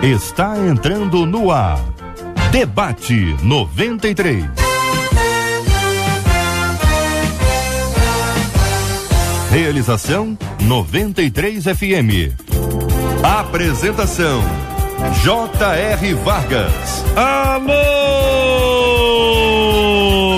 Está entrando no ar. Debate 93. Realização 93 FM. Apresentação J.R. Vargas. Alô,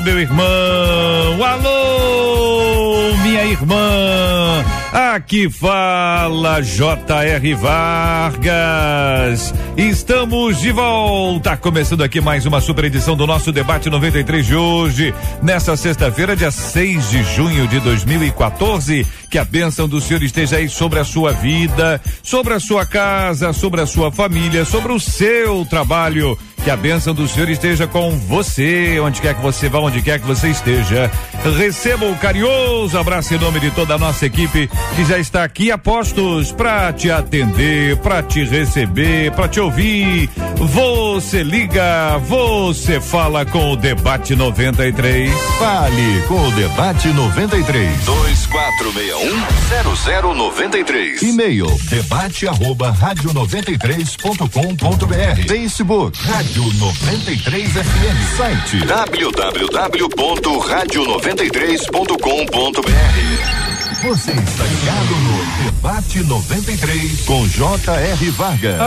meu irmão, alô, minha irmã, aqui fala J.R. Vargas. Estamos de volta, começando aqui mais uma super edição do nosso Debate 93 de hoje, nessa sexta-feira, dia 6 de junho de 2014. Que a bênção do Senhor esteja aí sobre a sua vida, sobre a sua casa, sobre a sua família, sobre o seu trabalho. Que a bênção do Senhor esteja com você, onde quer que você vá, onde quer que você esteja. Receba um carinhoso abraço em nome de toda a nossa equipe que já está aqui a postos para te atender, para te receber, para te ouvir. Você liga, você fala com o Debate 93. Fale com o Debate 93. 2461-0093. E-mail debate@radio93.com.br. Facebook Rádio 93 FM. Site www.radio93.com.br. Você está ligado no Debate 93 com J.R. Vargas.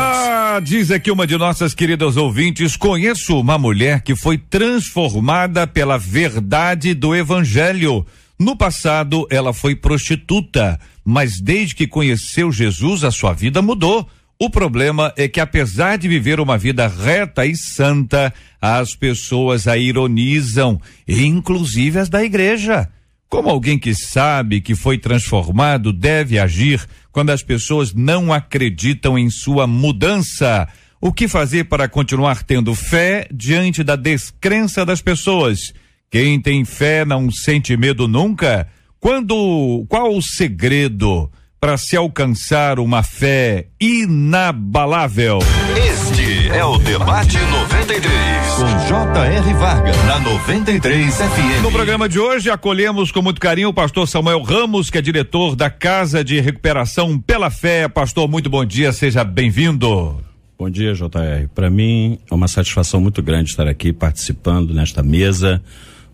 Diz aqui uma de nossas queridas ouvintes: conheço uma mulher que foi transformada pela verdade do Evangelho. No passado, ela foi prostituta, mas desde que conheceu Jesus, a sua vida mudou. O problema é que, apesar de viver uma vida reta e santa, as pessoas a ironizam, inclusive as da igreja. Como alguém que sabe que foi transformado deve agir quando as pessoas não acreditam em sua mudança? O que fazer para continuar tendo fé diante da descrença das pessoas? Quem tem fé não sente medo nunca? Qual o segredo para se alcançar uma fé inabalável? Este é o Debate 93 com J.R. Vargas na 93 FM. No programa de hoje acolhemos com muito carinho o pastor Samuel Ramos, que é diretor da Casa de Recuperação pela Fé. Pastor, muito bom dia, seja bem-vindo. Bom dia, J.R. Para mim é uma satisfação muito grande estar aqui participando nesta mesa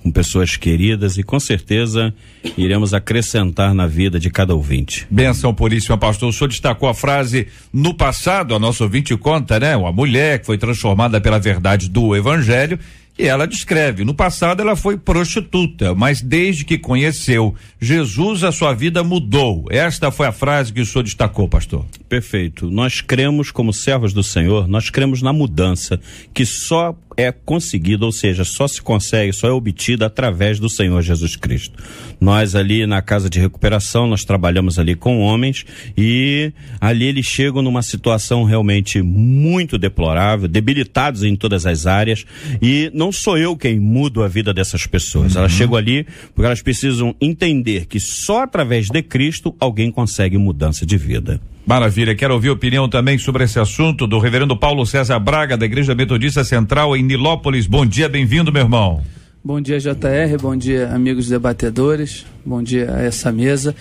com pessoas queridas e com certeza iremos acrescentar na vida de cada ouvinte. Benção puríssima, pastor. O senhor destacou a frase: no passado, a nossa ouvinte conta, né? Uma mulher que foi transformada pela verdade do Evangelho. E ela descreve, no passado ela foi prostituta, mas desde que conheceu Jesus, a sua vida mudou. Esta foi a frase que o senhor destacou, pastor. Perfeito. Nós cremos, como servos do Senhor, nós cremos na mudança que só é conseguida, ou seja, só se consegue, só é obtida através do Senhor Jesus Cristo. Nós ali na Casa de Recuperação, nós trabalhamos ali com homens e ali eles chegam numa situação realmente muito deplorável, debilitados em todas as áreas, e não sou eu quem mudo a vida dessas pessoas. Elas chegam ali porque elas precisam entender que só através de Cristo alguém consegue mudança de vida. Maravilha, quero ouvir opinião também sobre esse assunto do reverendo Paulo César Braga, da Igreja Metodista Central em Nilópolis. Bom dia, bem-vindo, meu irmão. Bom dia, JR, bom dia, amigos debatedores, bom dia a essa mesa.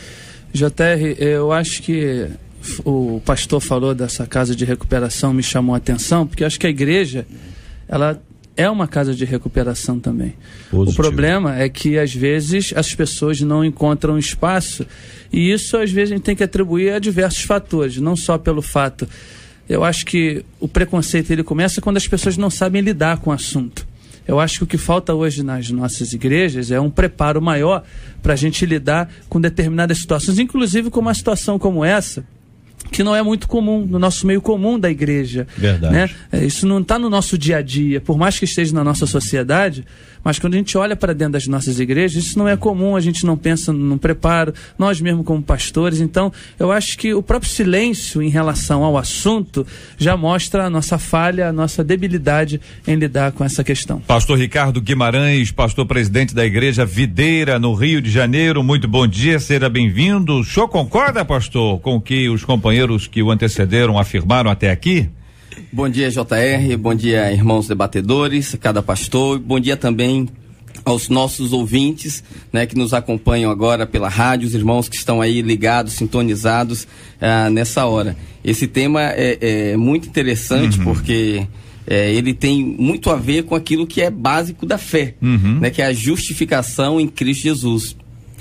JR, eu acho que o pastor falou dessa casa de recuperação, me chamou a atenção, porque eu acho que a igreja, ela é uma casa de recuperação também. Positivo. O problema é que, às vezes, as pessoas não encontram espaço, e isso, às vezes, a gente tem que atribuir a diversos fatores, não só pelo fato. Eu acho que o preconceito, ele começa quando as pessoas não sabem lidar com o assunto. Eu acho que o que falta hoje nas nossas igrejas é um preparo maior para a gente lidar com determinadas situações, inclusive com uma situação como essa, que não é muito comum, no nosso meio comum da igreja. Verdade. Né? Isso não está no nosso dia a dia, por mais que esteja na nossa sociedade, mas quando a gente olha para dentro das nossas igrejas, isso não é comum, a gente não pensa no preparo, nós mesmos como pastores. Então, eu acho que o próprio silêncio em relação ao assunto já mostra a nossa falha, a nossa debilidade em lidar com essa questão. Pastor Ricardo Guimarães, pastor presidente da Igreja Videira, no Rio de Janeiro, muito bom dia, seja bem-vindo. O senhor concorda, pastor, com o que os companheiros que o antecederam afirmaram até aqui? Bom dia, JR, bom dia, irmãos debatedores, cada pastor, bom dia também aos nossos ouvintes, né, que nos acompanham agora pela rádio, os irmãos que estão aí ligados, sintonizados nessa hora. Esse tema é muito interessante, porque ele tem muito a ver com aquilo que é básico da fé, né, que é a justificação em Cristo Jesus.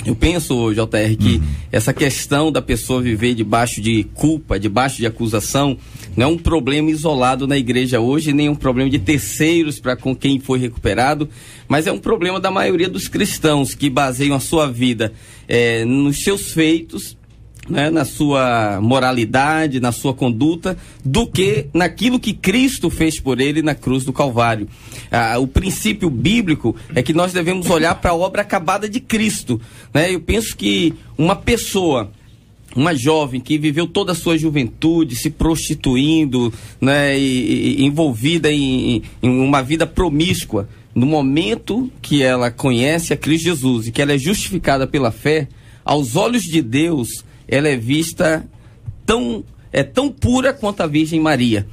Eu penso, JR, que essa questão da pessoa viver debaixo de culpa, debaixo de acusação, não é um problema isolado na igreja hoje, nem um problema de terceiros para com quem foi recuperado, mas é um problema da maioria dos cristãos que baseiam a sua vida nos seus feitos, né, na sua moralidade, na sua conduta, do que naquilo que Cristo fez por ele na cruz do Calvário. O princípio bíblico é que nós devemos olhar para a obra acabada de Cristo, né? Eu penso que uma pessoa, uma jovem que viveu toda a sua juventude se prostituindo, né, e envolvida em uma vida promíscua, no momento que ela conhece a Cristo Jesus e que ela é justificada pela fé, aos olhos de Deus, ela é vista tão pura quanto a Virgem Maria.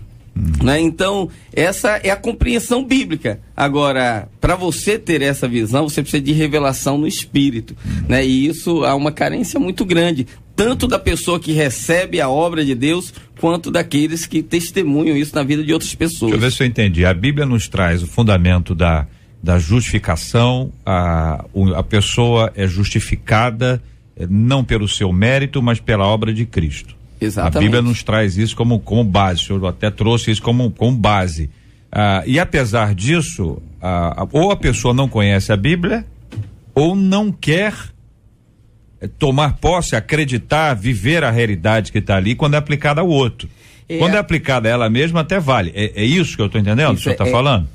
Né? Então, essa é a compreensão bíblica. Agora, para você ter essa visão, você precisa de revelação no Espírito. Né? E isso há uma carência muito grande, tanto da pessoa que recebe a obra de Deus, quanto daqueles que testemunham isso na vida de outras pessoas. Deixa eu ver se eu entendi. A Bíblia nos traz o fundamento da justificação, a pessoa é justificada não pelo seu mérito, mas pela obra de Cristo. Exatamente. A Bíblia nos traz isso como base, o senhor até trouxe isso como base. E apesar disso, ou a pessoa não conhece a Bíblia, ou não quer tomar posse, acreditar, viver a realidade que está ali quando é aplicada ao outro. Quando é aplicada a ela mesma, até vale. É isso que eu estou entendendo? O senhor está falando?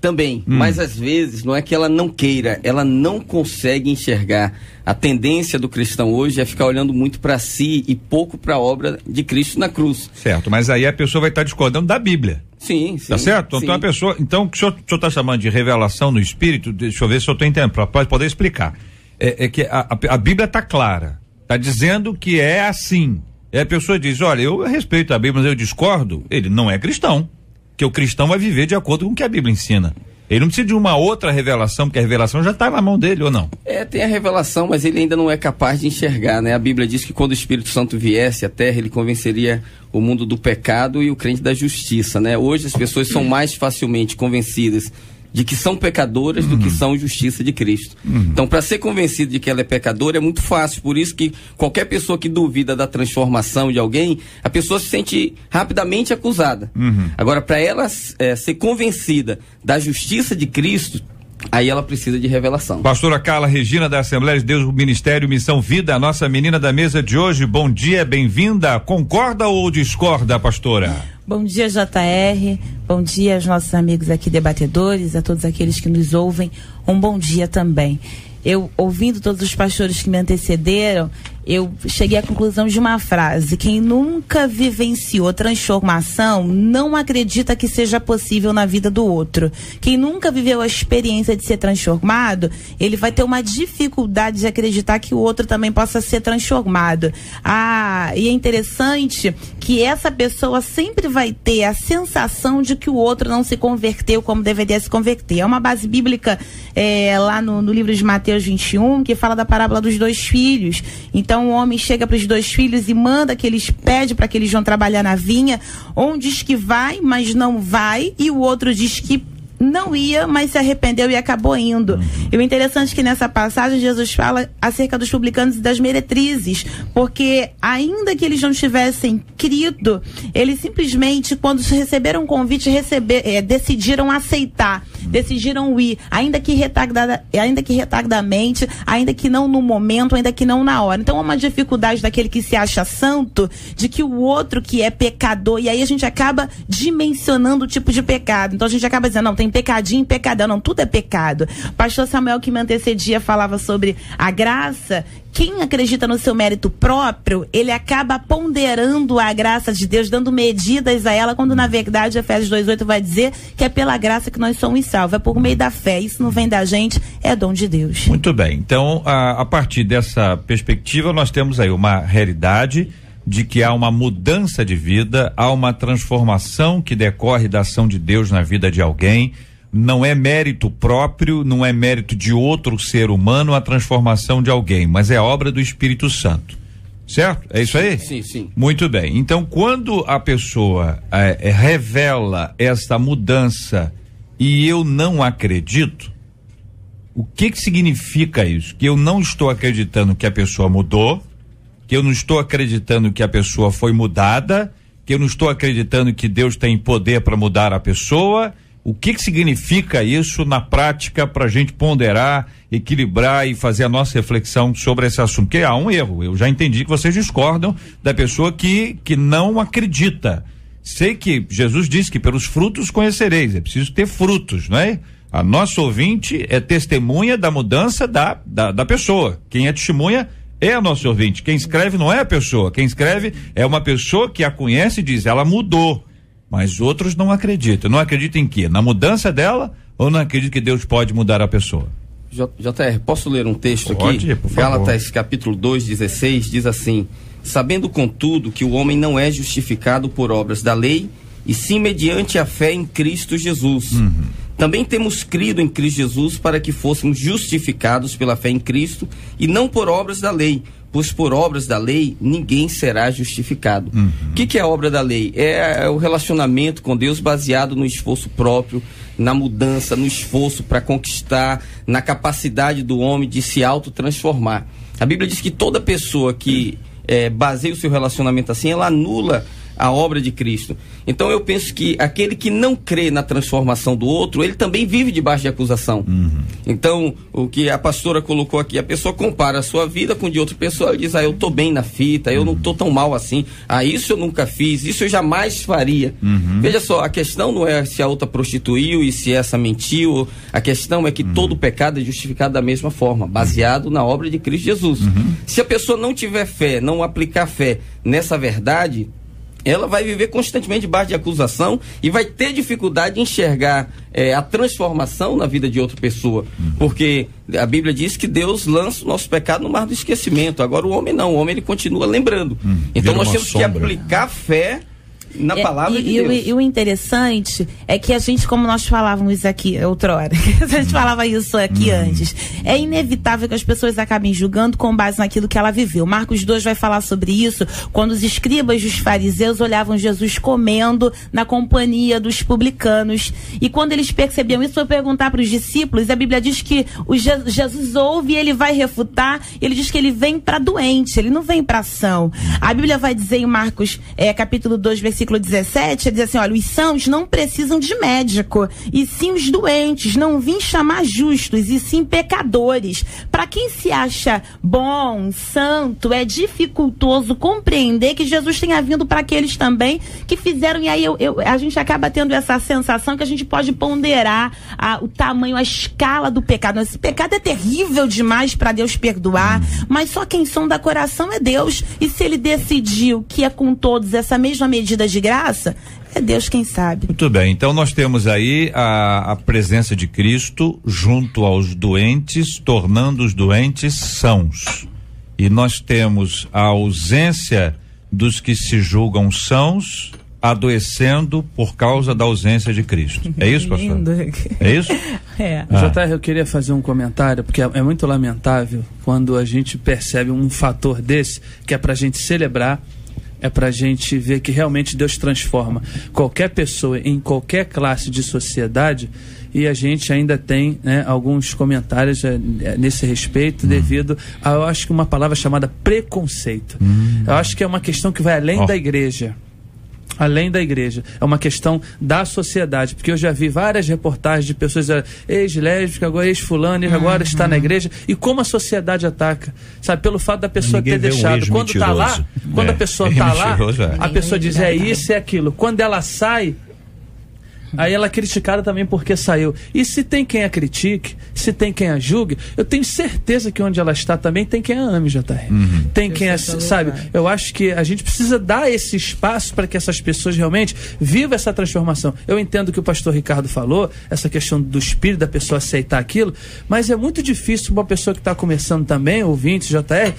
Também, mas às vezes não é que ela não queira, ela não consegue enxergar. A tendência do cristão hoje é ficar olhando muito para si e pouco para a obra de Cristo na cruz. Certo, mas aí a pessoa vai estar discordando da Bíblia. Sim. Tá certo? Sim. Então a pessoa, o que o senhor está chamando de revelação no Espírito, deixa eu ver se eu estou entendendo, para poder explicar. É que a Bíblia está clara, está dizendo que é assim. E a pessoa diz, olha, eu respeito a Bíblia, mas eu discordo, ele não é cristão. Que o cristão vai viver de acordo com o que a Bíblia ensina. Ele não precisa de uma outra revelação, porque a revelação já está na mão dele, ou não? Tem a revelação, mas ele ainda não é capaz de enxergar, né? A Bíblia diz que quando o Espírito Santo viesse à Terra, ele convenceria o mundo do pecado e o crente da justiça, né? Hoje as pessoas são mais facilmente convencidas de que são pecadoras do que são justiça de Cristo. Então, para ser convencido de que ela é pecadora é muito fácil, por isso que qualquer pessoa que duvida da transformação de alguém, a pessoa se sente rapidamente acusada. Agora, para ela ser convencida da justiça de Cristo, aí ela precisa de revelação. Pastora Carla Regina, da Assembleia de Deus, Ministério Missão Vida, a nossa menina da mesa de hoje, bom dia, bem-vinda. Concorda ou discorda, pastora? Bom dia, JR, bom dia aos nossos amigos aqui debatedores, a todos aqueles que nos ouvem, um bom dia também. Eu, ouvindo todos os pastores que me antecederam, eu cheguei à conclusão de uma frase: quem nunca vivenciou transformação não acredita que seja possível na vida do outro. Quem nunca viveu a experiência de ser transformado, ele vai ter uma dificuldade de acreditar que o outro também possa ser transformado. E é interessante que essa pessoa sempre vai ter a sensação de que o outro não se converteu como deveria se converter. É uma base bíblica lá no livro de Mateus 21, que fala da parábola dos 2 filhos. Então o homem chega para os 2 filhos e pede para que eles vão trabalhar na vinha. Um diz que vai, mas não vai, e o outro diz que não ia, mas se arrependeu e acabou indo. E o interessante é que nessa passagem Jesus fala acerca dos publicanos e das meretrizes, porque ainda que eles não tivessem crido, eles simplesmente, quando receberam um convite, decidiram aceitar, decidiram ir, ainda que retardadamente, ainda que não no momento, ainda que não na hora. Então é uma dificuldade daquele que se acha santo, de que o outro que é pecador, e aí a gente acaba dimensionando o tipo de pecado. Então a gente acaba dizendo, não, tem pecadinho e pecadão, não, tudo é pecado. O pastor Samuel, que me antecedia, falava sobre a graça. Quem acredita no seu mérito próprio, ele acaba ponderando a graça de Deus, dando medidas a ela, quando na verdade Efésios 2:8 vai dizer que é pela graça que nós somos salvos, é por meio da fé. Isso não vem da gente, é dom de Deus. Muito bem, então a partir dessa perspectiva nós temos aí uma realidade de que há uma mudança de vida, há uma transformação que decorre da ação de Deus na vida de alguém, não é mérito próprio, não é mérito de outro ser humano a transformação de alguém, mas é obra do Espírito Santo. Certo? É isso aí? Sim, sim. Muito bem. Então, quando a pessoa revela essa mudança e eu não acredito, o que significa isso? Que eu não estou acreditando que a pessoa mudou, que eu não estou acreditando que a pessoa foi mudada, que eu não estou acreditando que Deus tem poder para mudar a pessoa. O que significa isso na prática para a gente ponderar, equilibrar e fazer a nossa reflexão sobre esse assunto? Porque há um erro. Eu já entendi que vocês discordam da pessoa que não acredita. Sei que Jesus disse que pelos frutos conhecereis. É preciso ter frutos, não é? A nossa ouvinte é testemunha da mudança da pessoa. Quem é testemunha é a nossa ouvinte. Quem escreve não é a pessoa. Quem escreve é uma pessoa que a conhece e diz, ela mudou. Mas outros não acreditam. Não acreditam em quê? Na mudança dela ou não acreditam que Deus pode mudar a pessoa? JR, posso ler um texto pode, aqui? Por favor. Gálatas capítulo 2:16 diz assim: sabendo contudo que o homem não é justificado por obras da lei, e sim mediante a fé em Cristo Jesus. Também temos crido em Cristo Jesus para que fôssemos justificados pela fé em Cristo e não por obras da lei, pois por obras da lei ninguém será justificado. O que é a obra da lei? É o relacionamento com Deus baseado no esforço próprio, na mudança, no esforço para conquistar, na capacidade do homem de se autotransformar. A Bíblia diz que toda pessoa que baseia o seu relacionamento assim, ela anula a obra de Cristo. Então eu penso que aquele que não crê na transformação do outro, ele também vive debaixo de acusação. Então, o que a pastora colocou aqui, a pessoa compara a sua vida com de outra pessoa e diz, eu tô bem na fita, eu não tô tão mal assim, isso eu nunca fiz, isso eu jamais faria. Veja só, a questão não é se a outra prostituiu e se essa mentiu, a questão é que todo pecado é justificado da mesma forma, baseado na obra de Cristo Jesus. Se a pessoa não tiver fé, não aplicar fé nessa verdade, ela vai viver constantemente debaixo de acusação e vai ter dificuldade de enxergar a transformação na vida de outra pessoa. Porque a Bíblia diz que Deus lança o nosso pecado no mar do esquecimento. Agora o homem não, o homem ele continua lembrando. Então nós temos que aplicar fé na palavra de Deus. E o interessante é que a gente, como nós falávamos aqui outrora, a gente falava isso aqui antes, é inevitável que as pessoas acabem julgando com base naquilo que ela viveu. Marcos 2 vai falar sobre isso, quando os escribas e os fariseus olhavam Jesus comendo na companhia dos publicanos, e quando eles percebiam isso, foi perguntar para os discípulos, a Bíblia diz que Jesus ouve e ele vai refutar, ele diz que ele vem para doente, ele não vem para ação. A Bíblia vai dizer em Marcos capítulo 2, versículo 17, ele diz assim, olha, os sãos não precisam de médico, e sim os doentes, não vim chamar justos, e sim pecadores. Para quem se acha bom, santo, é dificultoso compreender que Jesus tenha vindo para aqueles também que fizeram, e aí a gente acaba tendo essa sensação que a gente pode ponderar o tamanho, a escala do pecado. Esse pecado é terrível demais para Deus perdoar, mas só quem sonda coração é Deus, e se ele decidiu que é com todos essa mesma medida de graça, é Deus quem sabe. Muito bem, então nós temos aí a presença de Cristo junto aos doentes, tornando os doentes sãos. E nós temos a ausência dos que se julgam sãos, adoecendo por causa da ausência de Cristo. É isso, pastor? É isso? JR, eu queria fazer um comentário, porque é muito lamentável quando a gente percebe um fator desse, que é pra gente celebrar, é pra gente ver que realmente Deus transforma qualquer pessoa em qualquer classe de sociedade, e a gente ainda tem alguns comentários nesse respeito devido a, eu acho que uma palavra chamada preconceito. Eu acho que é uma questão que vai além da igreja. Além da igreja, é uma questão da sociedade, porque eu já vi várias reportagens de pessoas ex-lésbica, agora ex-fulano, agora está na igreja, e como a sociedade ataca, sabe, pelo fato da pessoa ter deixado, quando está lá, quando a pessoa está lá, a pessoa diz isso, é aquilo, quando ela sai, aí ela é criticada também porque saiu. E se tem quem a critique, se tem quem a julgue, eu tenho certeza que onde ela está também tem quem a ame, JR. Tem quem a, sabe, eu acho que a gente precisa dar esse espaço para que essas pessoas realmente vivam essa transformação. Eu entendo que o pastor Ricardo falou, essa questão do espírito da pessoa aceitar aquilo, mas é muito difícil uma pessoa que está começando também, ouvinte, JR,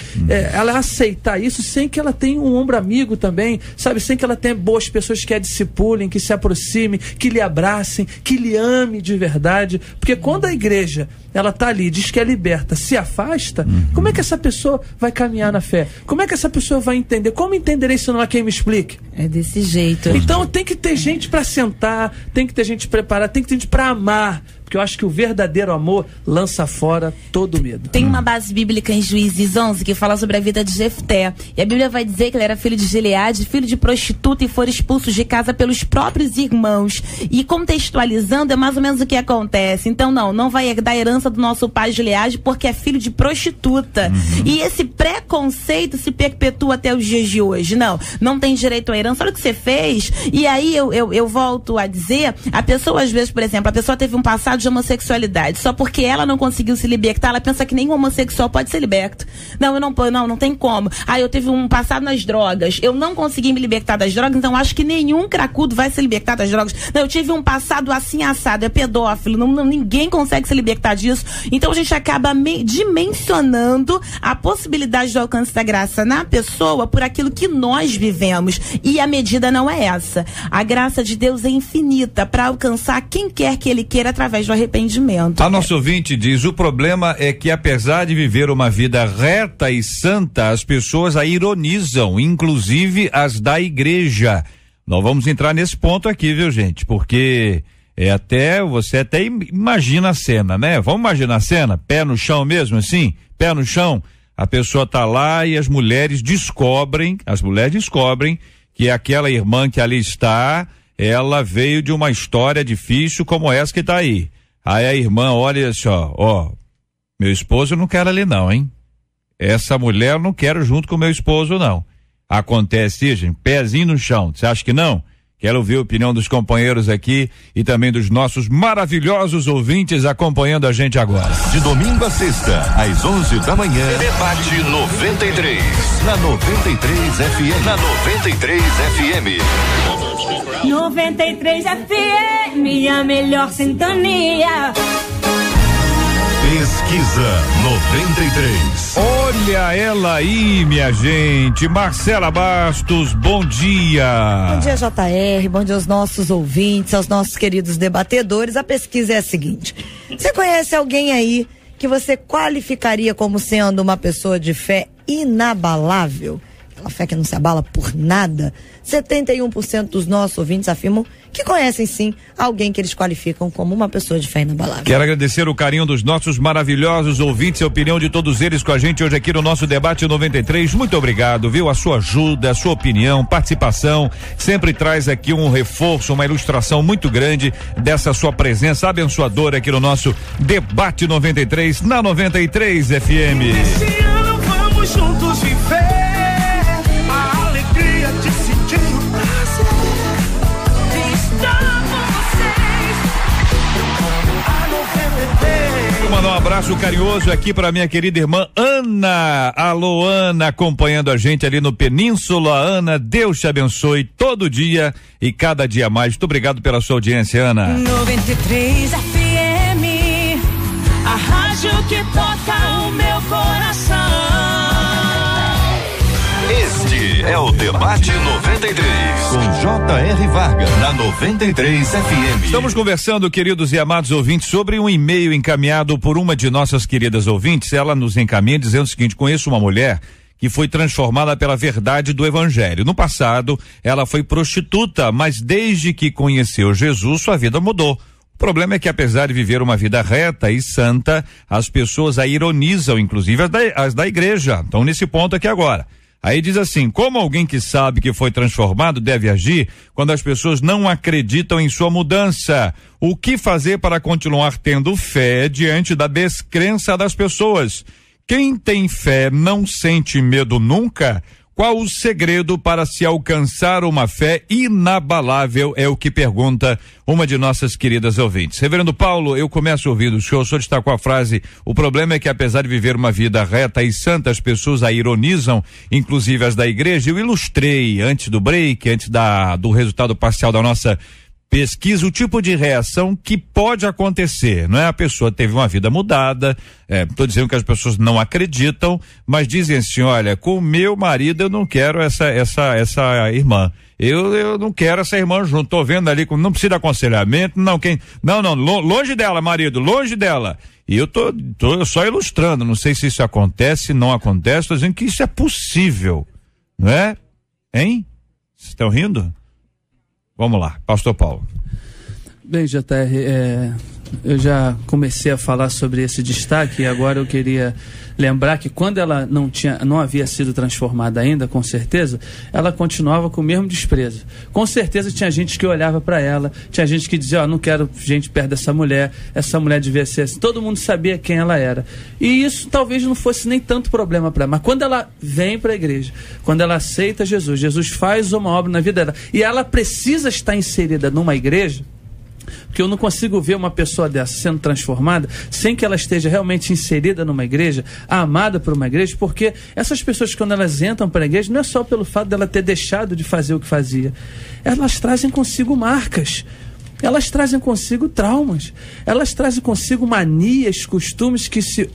ela aceitar isso sem que ela tenha um ombro amigo também, sabe, sem que ela tenha boas pessoas que a discipulem, que se aproximem, que lhe abracem, que lhe ame de verdade, porque quando a igreja ela tá ali, diz que é liberta, se afasta, como é que essa pessoa vai caminhar na fé? Como é que essa pessoa vai entender? Como entenderei se não há quem me explique? É desse jeito. Então tem que ter gente para sentar, tem que ter gente preparada, tem que ter gente para amar, porque eu acho que o verdadeiro amor lança fora todo medo. Tem uma base bíblica em Juízes 11 que fala sobre a vida de Jefté. E a Bíblia vai dizer que ele era filho de Gileade, filho de prostituta, e foram expulsos de casa pelos próprios irmãos. E contextualizando, é mais ou menos o que acontece. Então não vai herdar a herança do nosso pai Gileade porque é filho de prostituta. E esse preconceito se perpetua até os dias de hoje. Não tem direito à herança. Olha o que você fez. E aí eu volto a dizer, a pessoa às vezes, por exemplo, a pessoa teve um passado de homossexualidade, só porque ela não conseguiu se libertar, ela pensa que nenhum homossexual pode ser liberto. Não tem como. Eu tive um passado nas drogas, eu não consegui me libertar das drogas, então acho que nenhum cracudo vai se libertar das drogas. Eu tive um passado assim assado, é pedófilo, ninguém consegue se libertar disso. Então a gente acaba dimensionando a possibilidade do alcance da graça na pessoa por aquilo que nós vivemos. E a medida não é essa. A graça de Deus é infinita para alcançar quem quer que ele queira através do arrependimento. A nossa ouvinte diz: o problema é que apesar de viver uma vida reta e santa, as pessoas a ironizam, inclusive as da igreja. Nós vamos entrar nesse ponto aqui, viu, gente? Porque você até imagina a cena, né? Vamos imaginar a cena? Pé no chão mesmo, assim? Pé no chão, a pessoa tá lá e as mulheres descobrem que aquela irmã que ali está, ela veio de uma história difícil como essa que tá aí. Aí a irmã olha assim, meu esposo eu não quero ali não, hein? Essa mulher eu não quero junto com meu esposo não. Acontece, gente, pezinho no chão, você acha que não? Quero ouvir a opinião dos companheiros aqui e também dos nossos maravilhosos ouvintes acompanhando a gente agora. De domingo a sexta, às 11 da manhã, Debate 93, na 93 FM. Na 93 FM. 93 FM, a melhor sintonia. Pesquisa 93. Olha ela aí, minha gente. Marcela Bastos, bom dia. Bom dia, JR. Bom dia aos nossos ouvintes, aos nossos queridos debatedores. A pesquisa é a seguinte: você conhece alguém aí que você qualificaria como sendo uma pessoa de fé inabalável? Aquela fé que não se abala por nada? 71% dos nossos ouvintes afirmam que conhecem sim alguém que eles qualificam como uma pessoa de fé inabalável. Quero agradecer o carinho dos nossos maravilhosos ouvintes, a opinião de todos eles com a gente hoje aqui no nosso Debate 93. Muito obrigado, viu? A sua ajuda, a sua opinião, participação, sempre traz aqui um reforço, uma ilustração muito grande dessa sua presença abençoadora aqui no nosso Debate 93, na 93 FM. Esse ano vamos juntos viver a alegria de sentir o prazer de estar com vocês. A 93. Vou mandar um abraço carinhoso aqui para minha querida irmã Ana. Alô, Ana, acompanhando a gente ali no Península. Ana, Deus te abençoe todo dia e cada dia mais. Muito obrigado pela sua audiência, Ana. 93 FM, a rádio que toca o meu coração. Este é o Debate 93, com J.R. Vargas, na 93 FM. Estamos conversando, queridos e amados ouvintes, sobre um e-mail encaminhado por uma de nossas queridas ouvintes. Ela nos encaminha dizendo o seguinte: conheço uma mulher que foi transformada pela verdade do evangelho. No passado, ela foi prostituta, mas desde que conheceu Jesus, sua vida mudou. O problema é que, apesar de viver uma vida reta e santa, as pessoas a ironizam, inclusive as da igreja. Então, nesse ponto aqui agora. Aí diz assim: como alguém que sabe que foi transformado deve agir quando as pessoas não acreditam em sua mudança? O que fazer para continuar tendo fé diante da descrença das pessoas? Quem tem fé não sente medo nunca? Qual o segredo para se alcançar uma fé inabalável? É o que pergunta uma de nossas queridas ouvintes. Reverendo Paulo, eu começo ouvindo o senhor destacou a frase: o problema é que apesar de viver uma vida reta e santa, as pessoas a ironizam, inclusive as da igreja. Eu ilustrei antes do break, antes do resultado parcial da nossa pesquisa, o tipo de reação que pode acontecer, não é? A pessoa teve uma vida mudada, tô dizendo que as pessoas não acreditam, mas dizem assim: olha, com o meu marido eu não quero essa irmã, eu não quero essa irmã junto, tô vendo ali, não precisa de aconselhamento, longe dela, marido, longe dela. E eu tô só ilustrando, não sei se isso acontece, não acontece, tô dizendo que isso é possível, não é? Hein? Vocês estão rindo? Vamos lá, pastor Paulo. Bem, JR, eu já comecei a falar sobre esse destaque e agora eu queria lembrar que quando ela não havia sido transformada ainda, com certeza, ela continuava com o mesmo desprezo. Com certeza tinha gente que olhava para ela, tinha gente que dizia, não quero gente perto essa mulher devia ser assim. Todo mundo sabia quem ela era. E isso talvez não fosse nem tanto problema para ela, mas quando ela vem para a igreja, quando ela aceita Jesus faz uma obra na vida dela, e ela precisa estar inserida numa igreja, porque eu não consigo ver uma pessoa dessa sendo transformada sem que ela esteja realmente inserida numa igreja, amada por uma igreja, porque essas pessoas, quando elas entram para a igreja, não é só pelo fato dela ter deixado de fazer o que fazia, elas trazem consigo marcas, elas trazem consigo traumas, elas trazem consigo manias, costumes que se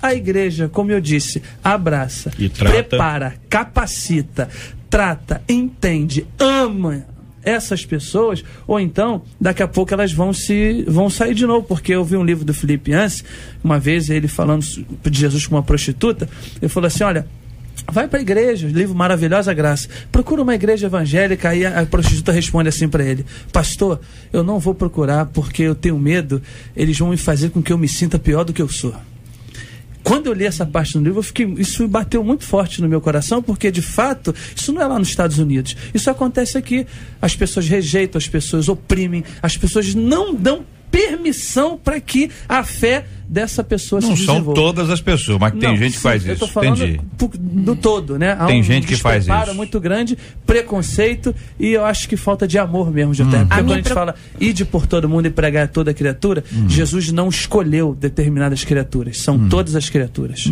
a igreja, como eu disse, abraça, prepara, capacita, trata, entende, ama essas pessoas, ou então daqui a pouco elas vão sair de novo, porque eu vi um livro do Felipe Yancey, uma vez ele falando de Jesus com uma prostituta, ele falou assim, olha, vai para a igreja, livro Maravilhosa Graça, procura uma igreja evangélica. Aí a prostituta responde assim para ele, pastor, eu não vou procurar porque eu tenho medo, eles vão me fazer com que eu me sinta pior do que eu sou. Quando eu li essa parte do livro, isso bateu muito forte no meu coração, porque de fato, isso não é lá nos Estados Unidos, isso acontece aqui. As pessoas rejeitam, as pessoas oprimem, as pessoas não dão permissão para que a fé dessa pessoa se desenvolva. Não são todas as pessoas, mas tem gente que faz isso. Eu estou falando do todo, né? Há tem gente que faz isso. Muito grande, preconceito, e eu acho que falta de amor mesmo, Joté. Porque quando a gente fala ide por todo mundo e pregar a toda criatura, Jesus não escolheu determinadas criaturas, são todas as criaturas.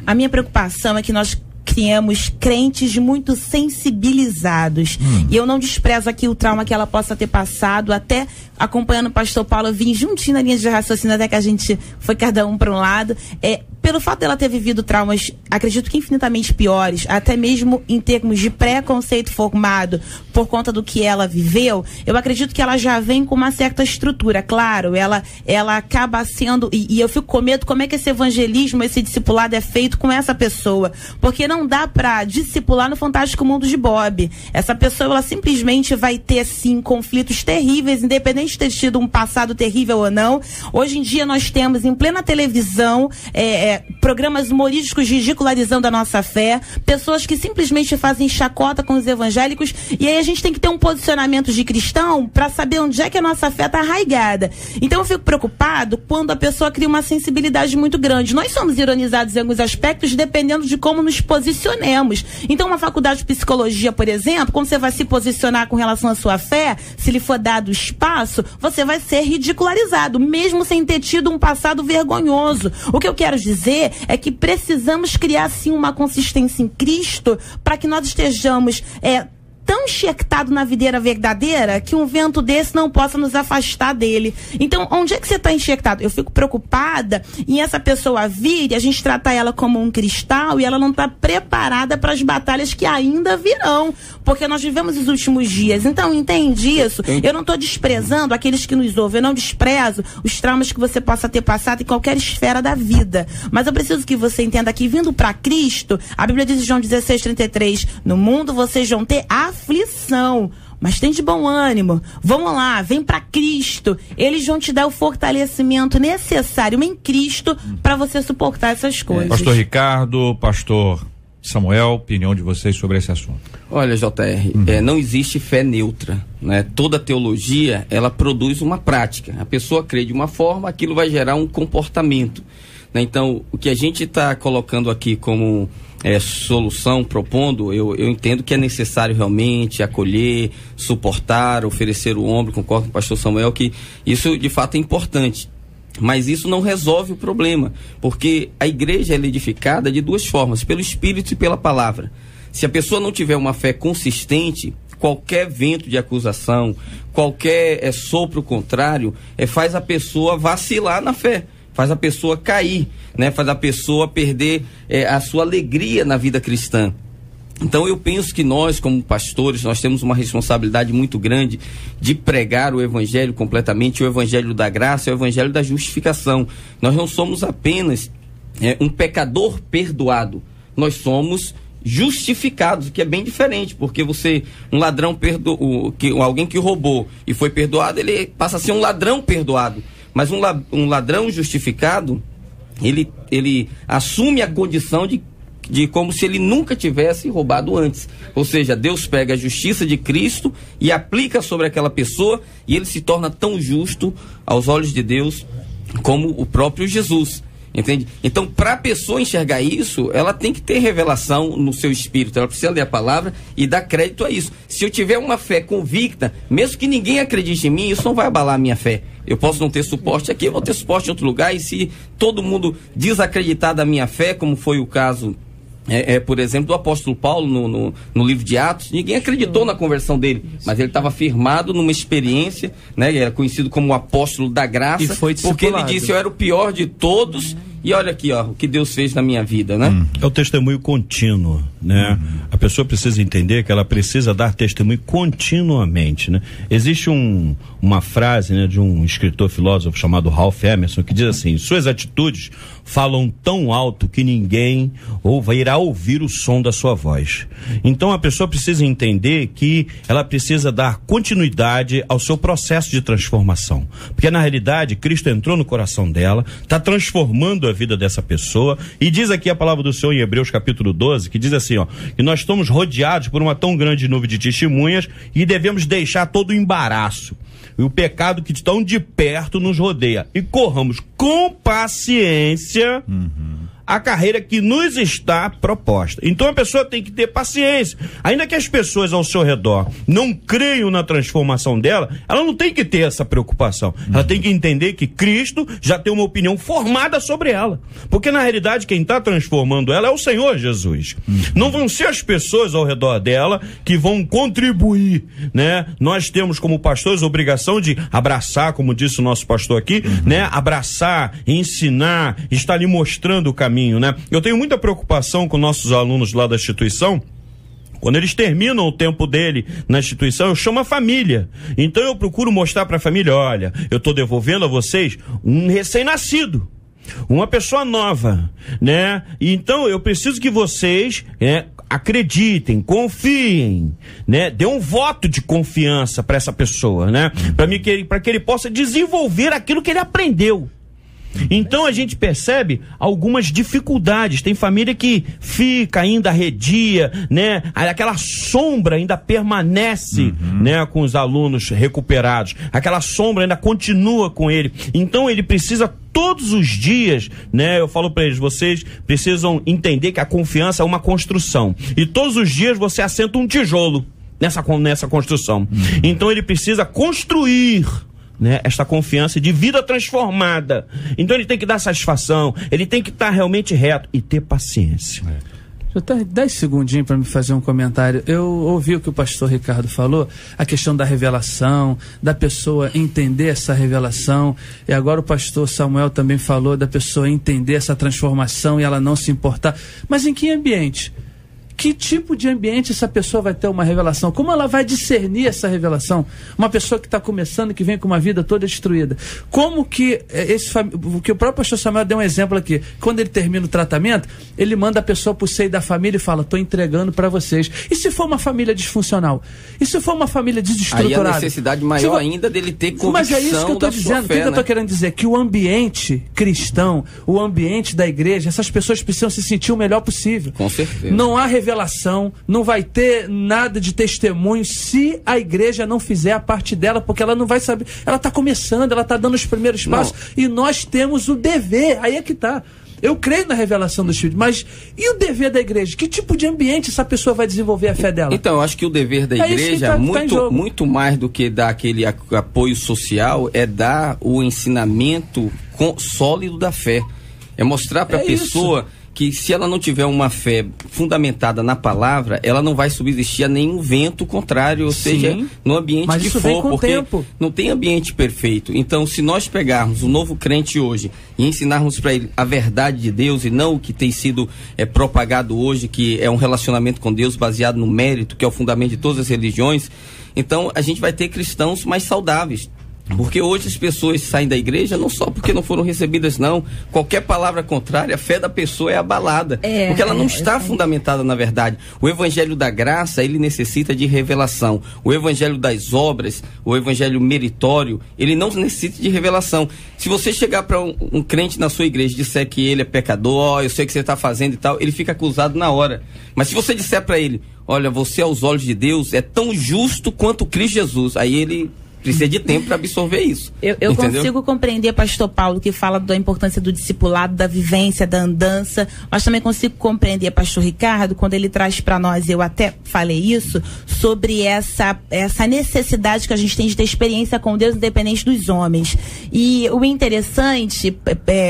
A minha preocupação é que nós criamos crentes muito sensibilizados. E eu não desprezo aqui o trauma que ela possa ter passado, até acompanhando o pastor Paulo, eu vim juntinho na linha de raciocínio, até que a gente foi cada um para um lado. Pelo fato dela ter vivido traumas, acredito que infinitamente piores, até mesmo em termos de preconceito formado por conta do que ela viveu, eu acredito que ela já vem com uma certa estrutura. Claro, ela acaba sendo, e eu fico com medo, como é que esse evangelismo, esse discipulado é feito com essa pessoa, porque não dá pra discipular no Fantástico Mundo de Bob. Essa pessoa, ela simplesmente vai ter, sim, conflitos terríveis, independente de ter tido um passado terrível ou não. Hoje em dia nós temos, em plena televisão, programas humorísticos ridicularizando a nossa fé, pessoas que simplesmente fazem chacota com os evangélicos, e aí a gente tem que ter um posicionamento de cristão para saber onde é que a nossa fé está arraigada. Então eu fico preocupado quando a pessoa cria uma sensibilidade muito grande. Nós somos ironizados em alguns aspectos dependendo de como nos posicionemos. Então uma faculdade de psicologia, por exemplo, quando você vai se posicionar com relação à sua fé, se lhe for dado espaço, você vai ser ridicularizado, mesmo sem ter tido um passado vergonhoso. O que eu quero dizer é que precisamos criar, sim, uma consistência em Cristo para que nós estejamos tão enxertado na videira verdadeira que um vento desse não possa nos afastar dele. Então, onde é que você está enxertado? Eu fico preocupada em essa pessoa vir e a gente tratar ela como um cristal e ela não está preparada para as batalhas que ainda virão, porque nós vivemos os últimos dias. Então, entende isso? Eu não estou desprezando aqueles que nos ouvem, eu não desprezo os traumas que você possa ter passado em qualquer esfera da vida, mas eu preciso que você entenda que, vindo para Cristo, a Bíblia diz em João 16:33, no mundo vocês vão ter aflição, mas tem de bom ânimo. Vamos lá, vem para Cristo. Eles vão te dar o fortalecimento necessário em Cristo para você suportar essas coisas. Pastor Ricardo, pastor Samuel, opinião de vocês sobre esse assunto. Olha, JR, não existe fé neutra, né? Toda teologia, ela produz uma prática. A pessoa crê de uma forma, aquilo vai gerar um comportamento, né? Então, o que a gente está colocando aqui como solução, propondo, eu entendo que é necessário realmente acolher, suportar, oferecer o ombro, concordo com o pastor Samuel que isso de fato é importante, mas isso não resolve o problema, porque a igreja é edificada de duas formas, pelo Espírito e pela palavra. Se a pessoa não tiver uma fé consistente, qualquer vento de acusação, qualquer sopro contrário, faz a pessoa vacilar na fé, faz a pessoa cair, né? Faz a pessoa perder a sua alegria na vida cristã. Então eu penso que nós, como pastores, nós temos uma responsabilidade muito grande de pregar o evangelho completamente, o evangelho da graça, o evangelho da justificação. Nós não somos apenas um pecador perdoado, nós somos justificados, o que é bem diferente, porque um ladrão alguém que roubou e foi perdoado, ele passa a ser um ladrão perdoado, mas um ladrão justificado, ele assume a condição de como se ele nunca tivesse roubado antes. Ou seja, Deus pega a justiça de Cristo e aplica sobre aquela pessoa, e ele se torna tão justo aos olhos de Deus como o próprio Jesus. Entende? Então, para a pessoa enxergar isso, ela tem que ter revelação no seu espírito, ela precisa ler a palavra e dar crédito a isso. Se eu tiver uma fé convicta, mesmo que ninguém acredite em mim, isso não vai abalar a minha fé. Eu posso não ter suporte aqui, eu vou ter suporte em outro lugar, e se todo mundo desacreditar da minha fé, como foi o caso por exemplo, do apóstolo Paulo no livro de Atos, ninguém acreditou na conversão dele, mas ele estava firmado numa experiência, né? Ele era conhecido como o apóstolo da graça, e foi porque ele disse: eu era o pior de todos, e olha aqui, ó, o que Deus fez na minha vida, né? É o testemunho contínuo, né? A pessoa precisa entender que ela precisa dar testemunho continuamente, né? Existe uma frase, né, de um escritor filósofo chamado Ralph Emerson, que diz assim: suas atitudes falam tão alto que ninguém irá ouvir o som da sua voz. Então a pessoa precisa entender que ela precisa dar continuidade ao seu processo de transformação, porque na realidade Cristo entrou no coração dela, está transformando a vida dessa pessoa, e diz aqui a palavra do Senhor em Hebreus capítulo 12, que diz assim, ó, que nós estamos rodeados por uma tão grande nuvem de testemunhas e devemos deixar todo o embaraço e o pecado que tão de perto nos rodeia, e corramos com paciência a carreira que nos está proposta. Então a pessoa tem que ter paciência. Ainda que as pessoas ao seu redor não creiam na transformação dela, ela não tem que ter essa preocupação. Ela tem que entender que Cristo já tem uma opinião formada sobre ela. Porque na realidade quem está transformando ela é o Senhor Jesus. Não vão ser as pessoas ao redor dela que vão contribuir, né? Nós temos como pastores a obrigação de abraçar, como disse o nosso pastor aqui, né? Abraçar, ensinar, estar ali mostrando o caminho, né? Eu tenho muita preocupação com nossos alunos lá da instituição. Quando eles terminam o tempo dele na instituição, eu chamo a família. Então eu procuro mostrar para a família: olha, eu estou devolvendo a vocês um recém-nascido, uma pessoa nova, né? Então eu preciso que vocês acreditem, confiem, né? Dê um voto de confiança para essa pessoa, né? Para que ele possa desenvolver aquilo que ele aprendeu. Então a gente percebe algumas dificuldades. Tem família que fica ainda arredia, né? Aquela sombra ainda permanece, né, com os alunos recuperados. Aquela sombra ainda continua com ele. Então ele precisa todos os dias, né? Eu falo para eles: vocês precisam entender que a confiança é uma construção. E todos os dias você assenta um tijolo nessa construção. Então ele precisa construir, né, esta confiança de vida transformada. Então ele tem que dar satisfação, ele tem que estar realmente reto e ter paciência. Eu tenho 10 segundinhos para me fazer um comentário. Eu ouvi o que o pastor Ricardo falou, a questão da revelação, da pessoa entender essa revelação, e agora o pastor Samuel também falou da pessoa entender essa transformação e ela não se importar. Mas em que ambiente? Que tipo de ambiente essa pessoa vai ter uma revelação? Como ela vai discernir essa revelação? Uma pessoa que está começando, que vem com uma vida toda destruída. Como que que o próprio pastor Samuel deu um exemplo aqui. Quando ele termina o tratamento, ele manda a pessoa para o seio da família e fala: estou entregando para vocês. E se for uma família disfuncional? E se for uma família desestruturada? Aí a necessidade maior ainda dele ter convicção. Mas é isso que eu estou dizendo. O que eu estou querendo dizer? Que o ambiente cristão, o ambiente da igreja, essas pessoas precisam se sentir o melhor possível. Com certeza. Não há revelação, não vai ter nada de testemunho se a igreja não fizer a parte dela, porque ela não vai saber, ela está começando, ela está dando os primeiros passos, e nós temos o dever, aí é que está. Eu creio na revelação do Espírito, mas e o dever da igreja? Que tipo de ambiente essa pessoa vai desenvolver a fé dela? Então, eu acho que o dever da igreja, muito mais do que dar aquele apoio social, é dar o ensinamento sólido da fé. É mostrar para a pessoa que se ela não tiver uma fé fundamentada na palavra, ela não vai subsistir a nenhum vento contrário, ou seja, no ambiente mas que isso vem for, com porque tempo. não tem ambiente perfeito. Então, se nós pegarmos o novo crente hoje e ensinarmos para ele a verdade de Deus e não o que tem sido propagado hoje, que é um relacionamento com Deus baseado no mérito, que é o fundamento de todas as religiões, então a gente vai ter cristãos mais saudáveis. Porque hoje as pessoas saem da igreja não só porque não foram recebidas, não. Qualquer palavra contrária, a fé da pessoa é abalada. Porque ela não está fundamentada na verdade. O evangelho da graça, ele necessita de revelação. O evangelho das obras, o evangelho meritório, ele não necessita de revelação. Se você chegar para um crente na sua igreja e disser que ele é pecador, eu sei o que você está fazendo e tal, ele fica acusado na hora. Mas se você disser para ele, olha, você aos olhos de Deus é tão justo quanto Cristo Jesus, aí ele precisa de tempo para absorver isso. Eu consigo compreender, pastor Paulo, que fala da importância do discipulado, da vivência, da andança, mas também consigo compreender, pastor Ricardo, quando ele traz para nós, eu até falei isso, sobre essa necessidade que a gente tem de ter experiência com Deus independente dos homens. E o interessante,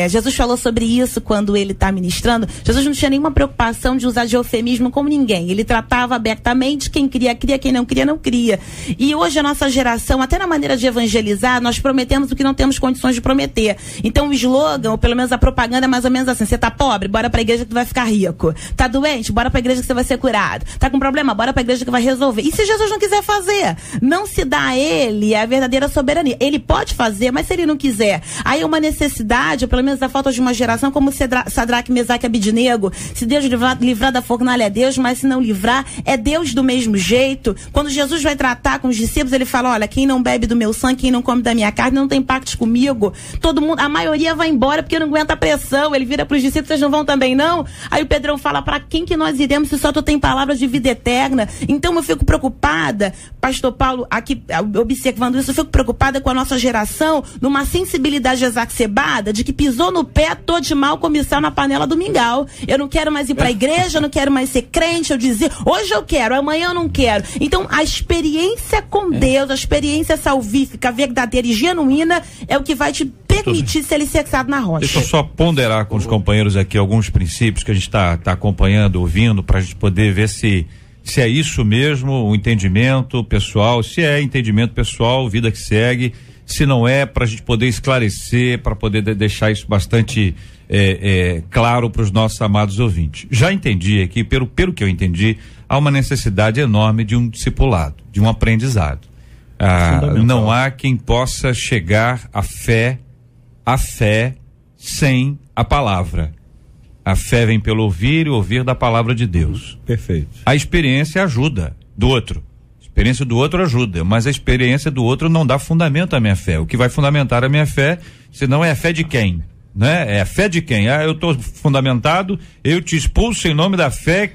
Jesus falou sobre isso quando ele está ministrando. Jesus não tinha nenhuma preocupação de usar de eufemismo com ninguém. Ele tratava abertamente, quem cria, cria, quem não cria, não cria. E hoje a nossa geração, até na maneira de evangelizar, nós prometemos o que não temos condições de prometer. Então o slogan, ou pelo menos a propaganda é mais ou menos assim: você tá pobre? Bora pra igreja que tu vai ficar rico. Tá doente? Bora pra igreja que você vai ser curado. Tá com problema? Bora pra igreja que vai resolver. E se Jesus não quiser fazer? Não se dá a ele a verdadeira soberania. Ele pode fazer, mas se ele não quiser, aí é uma necessidade, ou pelo menos a falta de uma geração como Sadraque, Mesaque e Abidnego. Se Deus livrar da fornalha é Deus, mas se não livrar, é Deus do mesmo jeito. Quando Jesus vai tratar com os discípulos, ele fala: olha, quem não bebe do meu sangue, quem não come da minha carne, não tem pactos comigo. Todo mundo, a maioria vai embora porque não aguenta a pressão. Ele vira para os discípulos: vocês não vão também não? Aí o Pedrão fala: para quem que nós iremos se só tu tem palavras de vida eterna? Então eu fico preocupada, pastor Paulo, aqui observando isso, eu fico preocupada com a nossa geração numa sensibilidade exacerbada de que pisou no pé, tô de mal comissão na panela do mingau. Eu não quero mais ir para a igreja, eu não quero mais ser crente, eu dizer, hoje eu quero, amanhã eu não quero. Então a experiência com Deus, a experiência salvífica, verdadeira e genuína é o que vai te permitir ser alicerçado na rocha. Deixa eu só ponderar com os companheiros aqui alguns princípios que a gente está acompanhando, ouvindo, para a gente poder ver se é isso mesmo, o entendimento pessoal, se é entendimento pessoal, vida que segue, se não é, para a gente poder esclarecer, para poder deixar isso bastante claro para os nossos amados ouvintes. Já entendi aqui, pelo que eu entendi, há uma necessidade enorme de um discipulado, de um aprendizado. Não há quem possa chegar à fé sem a palavra. A fé vem pelo ouvir e ouvir da palavra de Deus. Perfeito. A experiência ajuda do outro. A experiência do outro ajuda, mas a experiência do outro não dá fundamento à minha fé. O que vai fundamentar a minha fé, senão é a fé de quem? Né? É a fé de quem? Eu estou fundamentado, eu te expulso em nome da fé,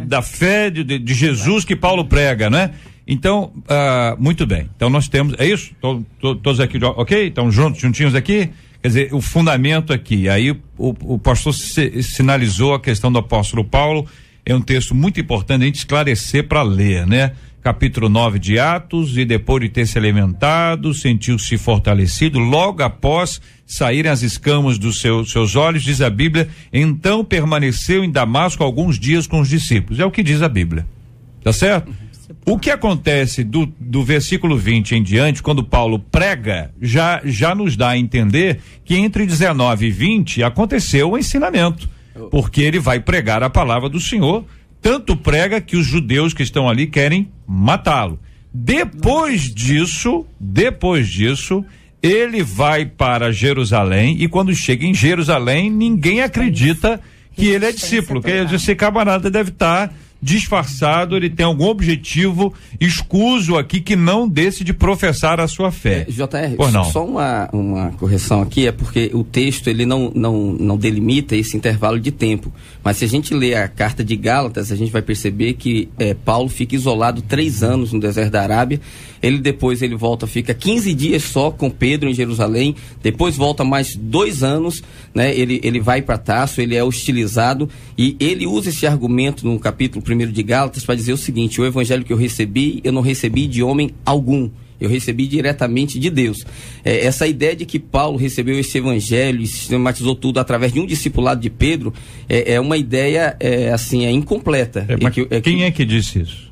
da fé de Jesus que Paulo prega, né? Então, muito bem. Então nós temos, é isso? Todos aqui, ok? Então juntinhos aqui? Quer dizer, o fundamento aqui. Aí o pastor sinalizou a questão do apóstolo Paulo. É um texto muito importante a gente esclarecer para ler, né? Capítulo 9 de Atos: e depois de ter se alimentado, sentiu-se fortalecido, logo após saírem as escamas dos seus olhos, diz a Bíblia, então permaneceu em Damasco alguns dias com os discípulos. É o que diz a Bíblia. Tá certo? O que acontece do versículo 20 em diante, quando Paulo prega, já nos dá a entender que entre 19 e 20 aconteceu o ensinamento, porque ele vai pregar a palavra do Senhor, tanto prega que os judeus que estão ali querem matá-lo. Depois disso, ele vai para Jerusalém, e quando chega em Jerusalém, ninguém acredita que ele é discípulo, que esse camarada deve estar disfarçado, ele tem algum objetivo escuso aqui que não deixe de professar a sua fé. JR, só uma correção aqui, é porque o texto ele não delimita esse intervalo de tempo, mas se a gente ler a carta de Gálatas, a gente vai perceber que Paulo fica isolado 3 anos no deserto da Arábia. Depois ele volta, fica 15 dias só com Pedro em Jerusalém, depois volta mais 2 anos, né? Ele vai para Tarso, ele é hostilizado, e ele usa esse argumento no capítulo 1 de Gálatas para dizer o seguinte: o evangelho que eu não recebi de homem algum, Eu recebi diretamente de Deus. Essa ideia de que Paulo recebeu esse evangelho e sistematizou tudo através de um discipulado de Pedro é uma ideia incompleta. Quem é que disse isso?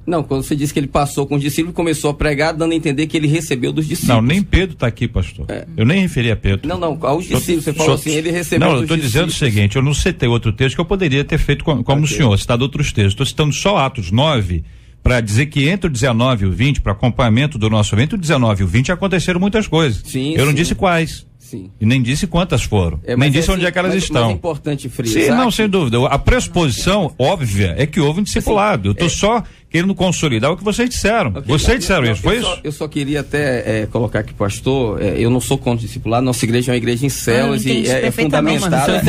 Não, quando você disse que ele passou com os discípulos, começou a pregar, dando a entender que ele recebeu dos discípulos. Não, nem Pedro está aqui, pastor. Eu nem referi a Pedro. Não, aos discípulos. Você falou assim, ele recebeu dos discípulos. Não, eu estou dizendo o seguinte, eu não citei outro texto que eu poderia ter feito como o senhor, citado outros textos. Estou citando só Atos 9, para dizer que entre o 19 e o 20, para acompanhamento do nosso evento, o 19 e o 20 aconteceram muitas coisas. Eu não disse quais. Sim. E nem disse quantas foram. Nem disse onde é que elas estão. Mas é importante frisar. Sim, não, sem dúvida. A pressuposição óbvia é que houve um discipulado. Eu estou só querendo consolidar o que vocês disseram. Vocês disseram isso, foi isso? Eu só queria até colocar aqui, pastor, eu não sou contra o discipulado, nossa igreja é uma igreja em células e é fundamentada.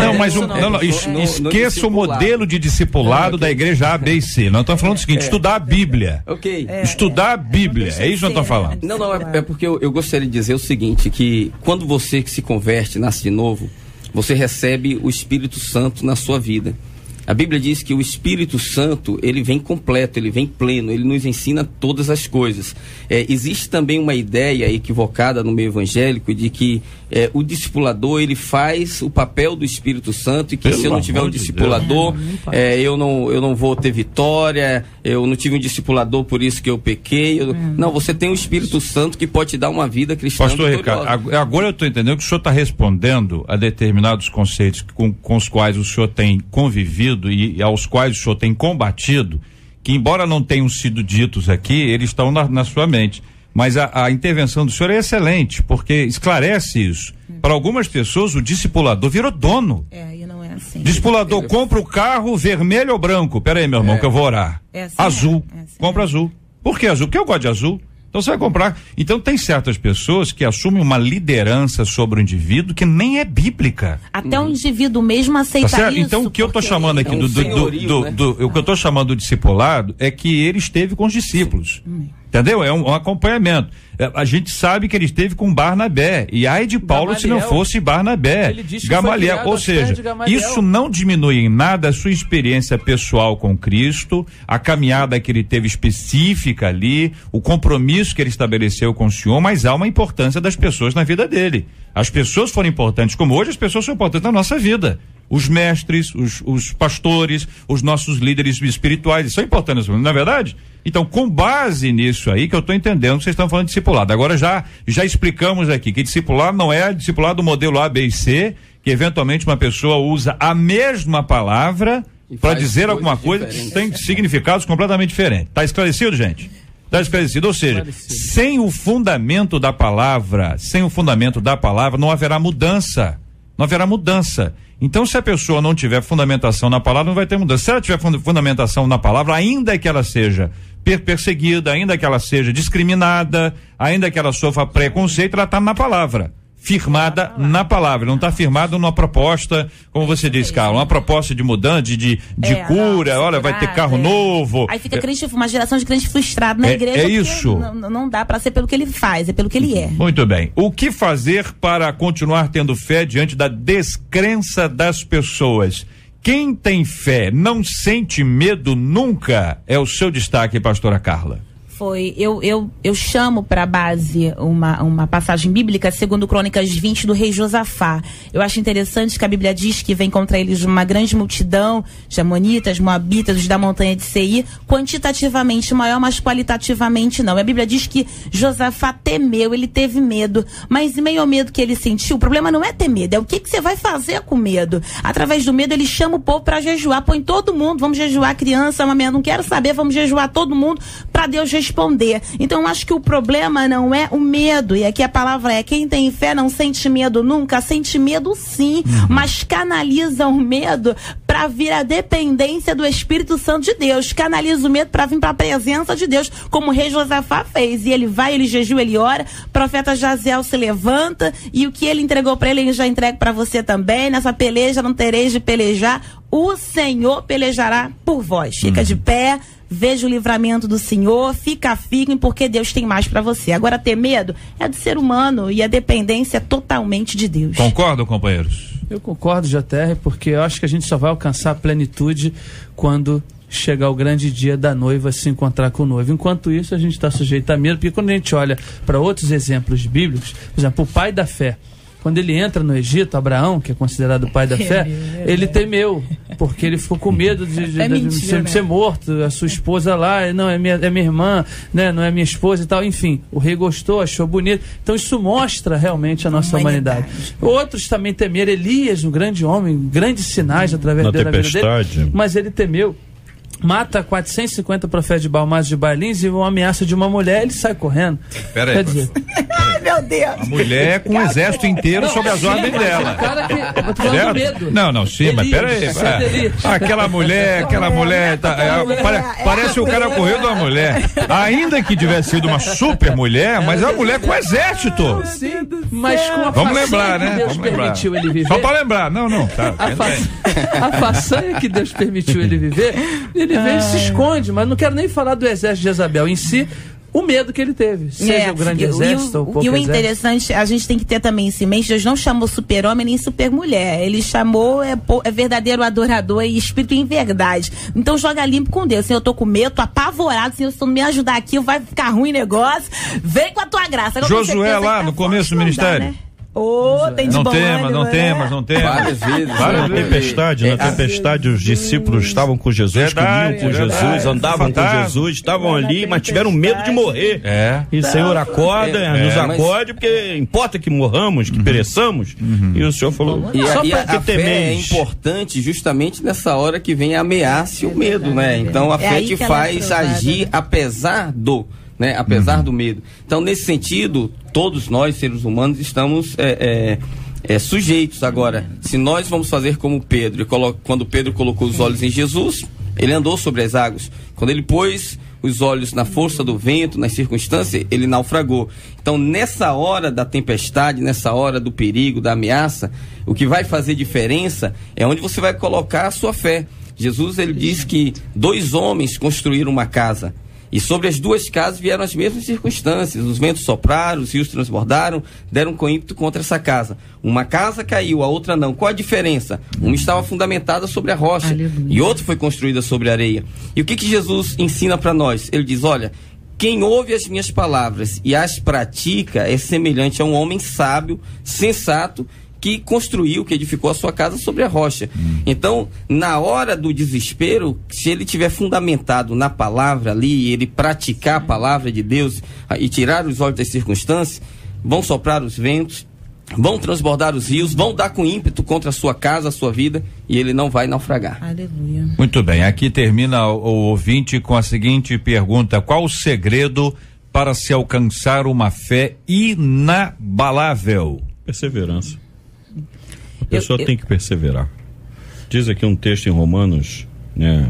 Esqueça o modelo de discipulado da igreja A, B e C. Nós estamos falando o seguinte, estudar a Bíblia. Estudar a Bíblia, é isso que nós estamos falando. Não, é porque eu gostaria de dizer o seguinte, que quando você se converte, nasce de novo, você recebe o Espírito Santo na sua vida. A Bíblia diz que o Espírito Santo, ele vem completo, ele vem pleno, ele nos ensina todas as coisas. Existe também uma ideia equivocada no meio evangélico de que o discipulador, ele faz o papel do Espírito Santo e que se eu não tiver um discipulador, eu não vou ter vitória, eu não tive um discipulador, por isso que eu pequei. Não, você tem o Espírito Santo que pode te dar uma vida cristã. Pastor Ricardo, agora eu estou entendendo que o senhor está respondendo a determinados conceitos com os quais o senhor tem convivido e aos quais o senhor tem combatido, que embora não tenham sido ditos aqui, eles estão na sua mente. Mas a intervenção do senhor é excelente, porque esclarece isso. Para algumas pessoas, o discipulador virou dono. E não é assim. Discipulador compra o carro vermelho ou branco? Pera aí, meu irmão, que eu vou orar. Azul. Compra azul. Por que azul? Porque eu gosto de azul. Então você vai comprar. Então tem certas pessoas que assumem uma liderança sobre o indivíduo que nem é bíblica. Até o indivíduo mesmo aceita isso. Então o que eu estou chamando aqui o que eu estou chamando do discipulado é que ele esteve com os discípulos. Entendeu? É um acompanhamento. A gente sabe que ele esteve com Barnabé. E ai de Paulo se não fosse Barnabé. Gamaliel. Ou seja, isso não diminui em nada a sua experiência pessoal com Cristo, a caminhada que ele teve específica ali, o compromisso que ele estabeleceu com o Senhor, mas há uma importância das pessoas na vida dele. As pessoas foram importantes, como hoje as pessoas são importantes na nossa vida. Os mestres, os pastores, os nossos líderes espirituais, isso é importante, não é verdade? Então, com base nisso aí que eu estou entendendo que vocês estão falando de discipulado. Agora já explicamos aqui que discipulado não é discipulado do modelo A, B e C, que eventualmente uma pessoa usa a mesma palavra para dizer alguma coisa que tem significados completamente diferentes. Está esclarecido, gente? Está esclarecido, ou seja, sem o fundamento da palavra, não haverá mudança. Não haverá mudança. Então, se a pessoa não tiver fundamentação na palavra, não vai ter mudança. Se ela tiver fundamentação na palavra, ainda que ela seja perseguida, ainda que ela seja discriminada, ainda que ela sofra preconceito, ela está na palavra. Firmada na palavra, não está firmada numa proposta, como você disse, Carla, uma proposta de mudança, de cura, olha, vai ter carro novo. Aí fica uma geração de crente frustrado na igreja. É isso. Não dá para ser pelo que ele faz, é pelo que ele é. Muito bem. O que fazer para continuar tendo fé diante da descrença das pessoas? Quem tem fé não sente medo nunca, é o seu destaque, pastora Carla. Eu chamo para a base uma passagem bíblica, segundo Crônicas 20, do rei Josafá. Eu acho interessante que a Bíblia diz que vem contra eles uma grande multidão de amonitas, moabitas, os da montanha de Seir, quantitativamente maior, mas qualitativamente não. A Bíblia diz que Josafá temeu, ele teve medo, mas em meio ao medo que ele sentiu, o problema não é ter medo, é o que você vai fazer com medo. Através do medo, ele chama o povo para jejuar, põe todo mundo, vamos jejuar, criança, mamãe, não quero saber, vamos jejuar todo mundo para Deus responder. Então eu acho que o problema não é o medo, e aqui a palavra é: quem tem fé não sente medo nunca, sente medo sim, mas canaliza o medo para vir a dependência do Espírito Santo de Deus, canaliza o medo para vir para a presença de Deus, como o rei Josafá fez, e ele vai, ele jejua, ele ora, o profeta Jaziel se levanta, e o que ele entregou para ele já entrega para você também. Nessa peleja não tereis de pelejar, o Senhor pelejará por vós. Fica de pé, veja o livramento do Senhor, fiquem, porque Deus tem mais para você. Agora, ter medo é do ser humano e a dependência é totalmente de Deus. Concordam, companheiros? Eu concordo, JR, porque eu acho que a gente só vai alcançar a plenitude quando chegar o grande dia da noiva se encontrar com o noivo. Enquanto isso, a gente está sujeito a medo, porque quando a gente olha para outros exemplos bíblicos, por exemplo, o pai da fé, quando ele entra no Egito, Abraão, que é considerado o pai da fé, ele temeu, porque ele ficou com medo de ser morto, a sua esposa lá, não, é minha irmã, né, não é minha esposa e tal, enfim, o rei gostou, achou bonito. Então isso mostra realmente a nossa humanidade. Outros também temeram, Elias, um grande homem, grandes sinais através da vida dele, mas ele temeu. Mata 450 profetas de Baal, de Bailins, e uma ameaça de uma mulher, ele sai correndo. Pera aí. Ai, meu Deus. A mulher com o exército inteiro sob as ordens dela. Cara que, eu tô falando do medo. Não, sim, mas pera aí. Aquela mulher, parece o cara correu de uma mulher. Ainda que tivesse sido uma super mulher, mas é uma mulher com exército. Sim, mas com a vamos lembrar, né? Deus permitiu ele viver. Só pra lembrar. Não, tá. A façanha que Deus permitiu ele viver, ele vem e se esconde, mas não quero nem falar do exército de Jezabel em si, o medo que ele teve, seja o grande exército ou o pouco E o exército. interessante, a gente tem que ter também isso em mente, Deus não chamou super-homem nem super-mulher, ele chamou é verdadeiro adorador e espírito em verdade. Então joga limpo com Deus. Senhor, eu tô com medo, tô apavorado, Senhor, se tu não me ajudar aqui, vai ficar ruim o negócio, vem com a tua graça. Agora, Josué lá no começo do ministério. Tem de não bom temas, ânimo, não temas, não temas. Várias vezes. Na tempestade, os discípulos estavam com Jesus, comiam com Jesus, andavam com Jesus, estavam ali, mas tiveram medo de morrer. E o Senhor acorda, nos acorde, porque importa que morramos, que pereçamos. E o Senhor falou, e a fé é importante justamente nessa hora que vem a ameaça e o medo, né? Então a fé te faz agir apesar do... né? Apesar do medo. Então, nesse sentido, todos nós, seres humanos, estamos sujeitos. Agora, se nós vamos fazer como Pedro, quando Pedro colocou os olhos em Jesus, ele andou sobre as águas. Quando ele pôs os olhos na força do vento, nas circunstâncias, ele naufragou. Então, nessa hora da tempestade, nessa hora do perigo, da ameaça, o que vai fazer diferença é onde você vai colocar a sua fé. Jesus, ele diz que 2 homens construíram uma casa. E sobre as 2 casas vieram as mesmas circunstâncias. Os ventos sopraram, os rios transbordaram, deram com ímpeto contra essa casa. Uma casa caiu, a outra não. Qual a diferença? Uma estava fundamentada sobre a rocha, e outra foi construída sobre a areia. E o que Jesus ensina para nós? Ele diz, olha, quem ouve as minhas palavras e as pratica é semelhante a um homem sábio, sensato, que construiu, que edificou a sua casa sobre a rocha. Então, na hora do desespero, se ele tiver fundamentado na palavra ali, ele praticar a palavra de Deus e tirar os olhos das circunstâncias, vão soprar os ventos, vão transbordar os rios, vão dar com ímpeto contra a sua casa, a sua vida, e ele não vai naufragar. Aleluia. Muito bem, aqui termina o ouvinte com a seguinte pergunta: qual o segredo para se alcançar uma fé inabalável? Perseverança. A pessoa tem que perseverar. Diz aqui um texto em Romanos, né,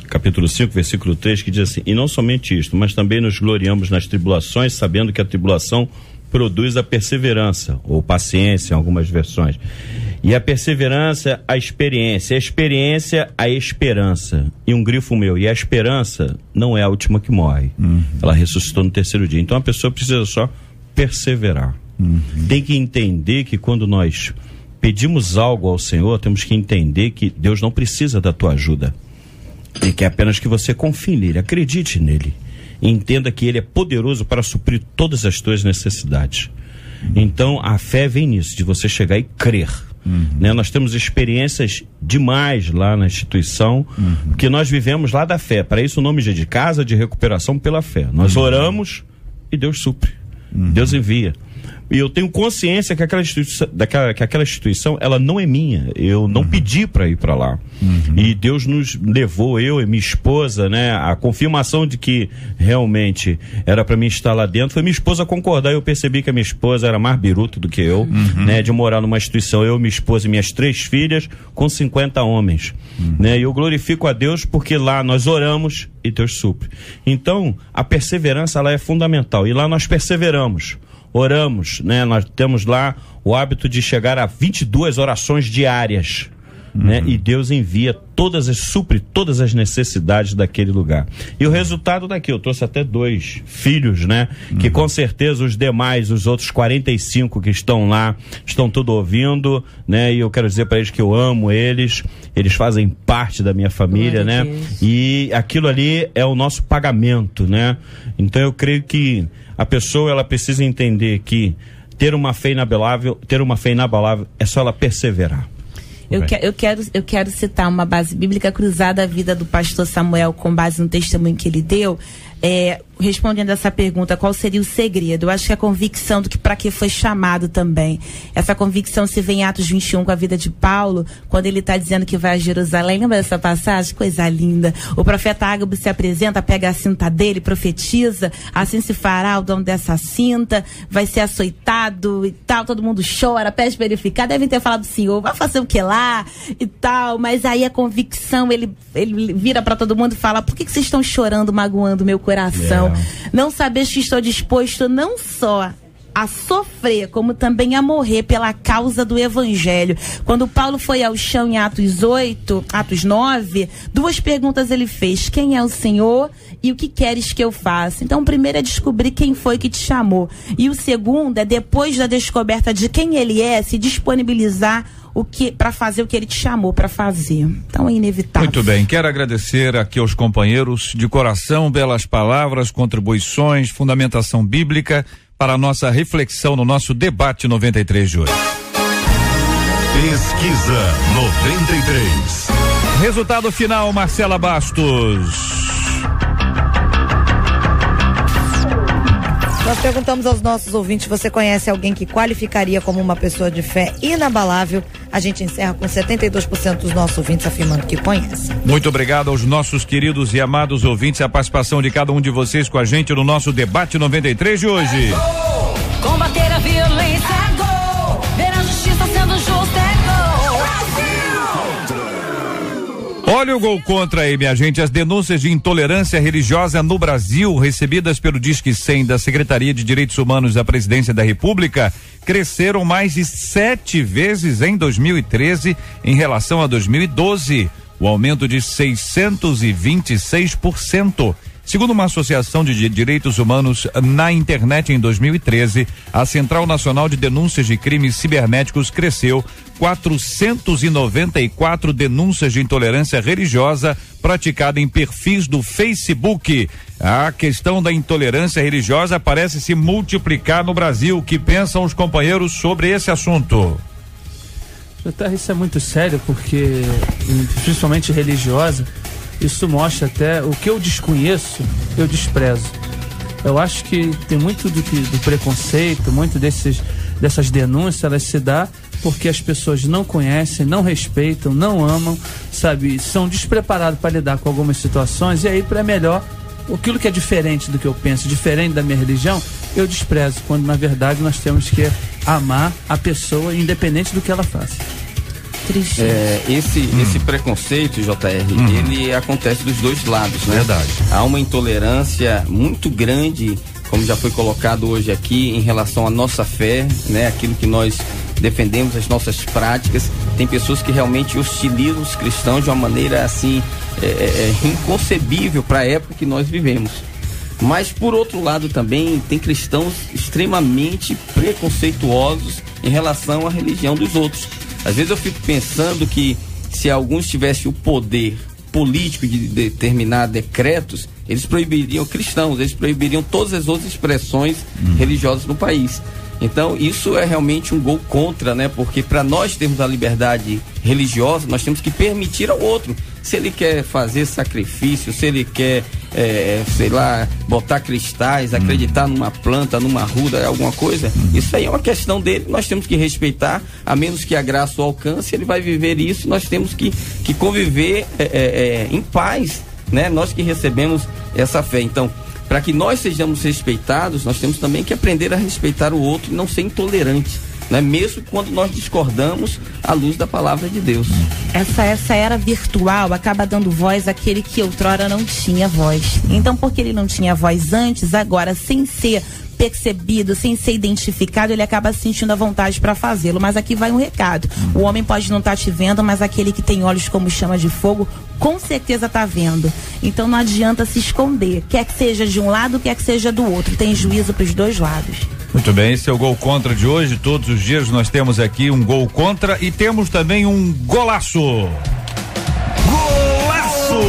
capítulo 5, versículo 3, que diz assim: e não somente isto, mas também nos gloriamos nas tribulações, sabendo que a tribulação produz a perseverança, ou paciência em algumas versões. E a perseverança, a experiência, a esperança. E um grifo meu, e a esperança não é a última que morre. Ela ressuscitou no 3º dia. Então a pessoa precisa só perseverar. Tem que entender que quando nós pedimos algo ao Senhor, temos que entender que Deus não precisa da tua ajuda. Ele quer apenas que você confie nele, acredite nele. E entenda que ele é poderoso para suprir todas as tuas necessidades. Então a fé vem nisso, de você chegar e crer. Né? Nós temos experiências demais lá na instituição, que nós vivemos lá da fé. Para isso o nome de Casa de Recuperação pela Fé. Nós oramos e Deus supre. Deus envia. E eu tenho consciência que aquela instituição, ela não é minha. Eu não pedi para ir para lá. E Deus nos levou, eu e minha esposa, né? A confirmação de que realmente era para mim estar lá dentro foi minha esposa concordar. Eu percebi que a minha esposa era mais biruta do que eu, né? De morar numa instituição, eu, minha esposa e minhas 3 filhas, com 50 homens. Né? E eu glorifico a Deus porque lá nós oramos e Deus supre. Então, a perseverança, ela é fundamental. E lá nós perseveramos. Oramos, né? Nós temos lá o hábito de chegar a 22 orações diárias, né? E Deus envia supre todas as necessidades daquele lugar. E o resultado daqui, eu trouxe até 2 filhos, né? Que com certeza os demais, os outros 45 que estão lá, estão tudo ouvindo, né? E eu quero dizer para eles que eu amo eles fazem parte da minha família, né? E aquilo ali é o nosso pagamento, né? Então eu creio que a pessoa, ela precisa entender que ter uma fé inabalável é só ela perseverar. Eu quero citar uma base bíblica cruzada à vida do pastor Samuel com base no testemunho que ele deu, respondendo essa pergunta, qual seria o segredo? Eu acho que a convicção do que para que foi chamado também. Essa convicção se vê em Atos 21 com a vida de Paulo, quando ele está dizendo que vai a Jerusalém. Lembra dessa passagem? Coisa linda. O profeta Ágabo se apresenta, pega a cinta dele, profetiza, assim se fará o dom dessa cinta, vai ser açoitado e tal, todo mundo chora, pede para ele ficar, devem ter falado do Senhor, vai fazer o que lá e tal, mas aí a convicção, ele vira para todo mundo e fala, por que vocês estão chorando, magoando meu coração? Não sabeis que estou disposto não só a sofrer, como também a morrer pela causa do evangelho. Quando Paulo foi ao chão em Atos 9, 2 perguntas ele fez: quem é o Senhor e o que queres que eu faça? Então o primeiro é descobrir quem foi que te chamou, e o segundo é, depois da descoberta de quem ele é, se disponibilizar para fazer o que ele te chamou para fazer. Então é inevitável. Muito bem, quero agradecer aqui aos companheiros de coração, belas palavras, contribuições, fundamentação bíblica para a nossa reflexão no nosso debate 93 de hoje. Pesquisa 93. Resultado final, Marcela Bastos. Nós perguntamos aos nossos ouvintes, você conhece alguém que qualificaria como uma pessoa de fé inabalável? A gente encerra com 72% dos nossos ouvintes afirmando que conhece. Muito obrigado aos nossos queridos e amados ouvintes, a participação de cada um de vocês com a gente no nosso debate 93 de hoje. Combater a violência é gol. Ver a justiça sendo justa é gol. Olha o gol contra aí, minha gente. As denúncias de intolerância religiosa no Brasil, recebidas pelo Disque 100 da Secretaria de Direitos Humanos da Presidência da República, cresceram mais de 7 vezes em 2013 em relação a 2012. O aumento de 626%. Segundo uma associação de direitos humanos na internet em 2013, a Central Nacional de Denúncias de Crimes Cibernéticos cresceu 494 denúncias de intolerância religiosa praticada em perfis do Facebook. A questão da intolerância religiosa parece se multiplicar no Brasil. O que pensam os companheiros sobre esse assunto? Isso é muito sério, porque, principalmente religiosa, isso mostra até o que eu desconheço, eu desprezo. Eu acho que tem muito do preconceito, muito dessas denúncias, elas se dá porque as pessoas não conhecem, não respeitam, não amam, sabe, são despreparados para lidar com algumas situações, e aí é melhor aquilo que é diferente do que eu penso, diferente da minha religião, eu desprezo, quando na verdade nós temos que amar a pessoa independente do que ela faça. Triste. Esse preconceito, JR, ele acontece dos dois lados, né? Verdade. Há uma intolerância muito grande, como já foi colocado hoje aqui, em relação à nossa fé, né? Aquilo que nós defendemos, as nossas práticas. Tem pessoas que realmente hostilizam os cristãos de uma maneira assim inconcebível para a época que nós vivemos. Mas por outro lado também tem cristãos extremamente preconceituosos em relação à religião dos outros. Às vezes eu fico pensando que se alguns tivessem o poder político de determinar decretos, eles proibiriam cristãos, eles proibiriam todas as outras expressões religiosas no país. Então isso é realmente um gol contra, né? Porque para nós termos a liberdade religiosa, nós temos que permitir ao outro. Se ele quer fazer sacrifício, se ele quer, botar cristais, acreditar numa planta, numa ruda, alguma coisa, isso aí é uma questão dele, nós temos que respeitar, a menos que a graça o alcance, ele vai viver isso, nós temos que conviver em paz, né? Nós que recebemos essa fé. Então, para que nós sejamos respeitados, nós temos também que aprender a respeitar o outro e não ser intolerante, né? Mesmo quando nós discordamos à luz da palavra de Deus. Essa era virtual acaba dando voz àquele que outrora não tinha voz. Então, porque ele não tinha voz antes, agora, sem ser percebido, sem ser identificado, ele acaba sentindo a vontade para fazê-lo. Mas aqui vai um recado: o homem pode não estar te vendo, mas aquele que tem olhos como chama de fogo, com certeza está vendo. Então não adianta se esconder, quer que seja de um lado, quer que seja do outro, tem juízo para os dois lados. Muito bem, esse é o Gol Contra de hoje. Todos os dias nós temos aqui um gol contra e temos também um golaço. Golaço!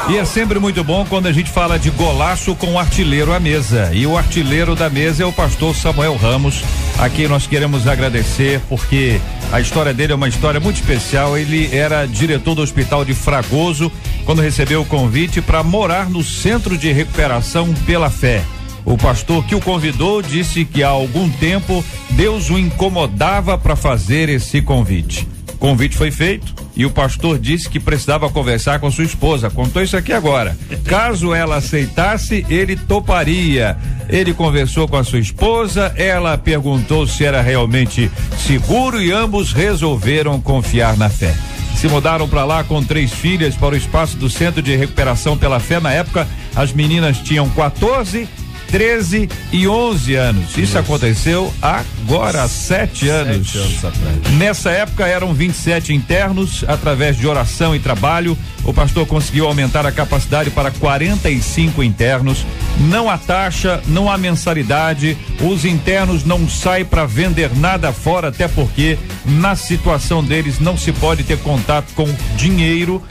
E é sempre muito bom quando a gente fala de golaço com o artilheiro à mesa. E o artilheiro da mesa é o pastor Samuel Ramos. Aqui nós queremos agradecer porque a história dele é uma história muito especial. Ele era diretor do Hospital de Fragoso quando recebeu o convite para morar no Centro de Recuperação pela Fé. O pastor que o convidou disse que há algum tempo Deus o incomodava para fazer esse convite. O convite foi feito e o pastor disse que precisava conversar com sua esposa. Contou isso aqui agora. Caso ela aceitasse, ele toparia. Ele conversou com a sua esposa, ela perguntou se era realmente seguro e ambos resolveram confiar na fé. Se mudaram para lá com 3 filhas para o espaço do Centro de Recuperação pela Fé. Na época, as meninas tinham 14, 13 e 11 anos. Isso aconteceu agora há 7 anos. 7 anos atrás. Nessa época eram 27 internos. Através de oração e trabalho, o pastor conseguiu aumentar a capacidade para 45 internos. Não há taxa, não há mensalidade. Os internos não saem para vender nada fora, até porque na situação deles não se pode ter contato com dinheiro.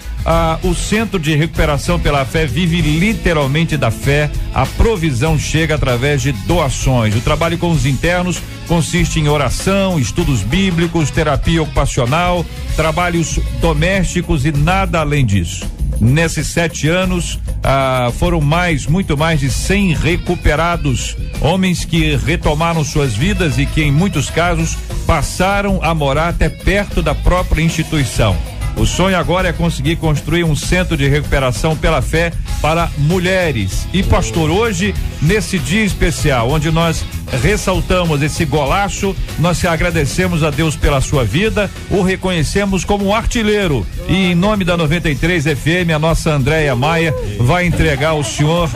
O Centro de Recuperação pela Fé vive literalmente da fé. A provisão chega através de doações. O trabalho com os internos consiste em oração, estudos bíblicos, terapia ocupacional, trabalhos domésticos e nada além disso. Nesses 7 anos, foram muito mais de 100 recuperados, homens que retomaram suas vidas e que em muitos casos passaram a morar até perto da própria instituição. O sonho agora é conseguir construir um centro de recuperação pela fé para mulheres. E pastor, hoje, nesse dia especial, onde nós ressaltamos esse golaço, nós agradecemos a Deus pela sua vida, o reconhecemos como um artilheiro. E em nome da 93 FM, a nossa Andréia Maia vai entregar ao senhor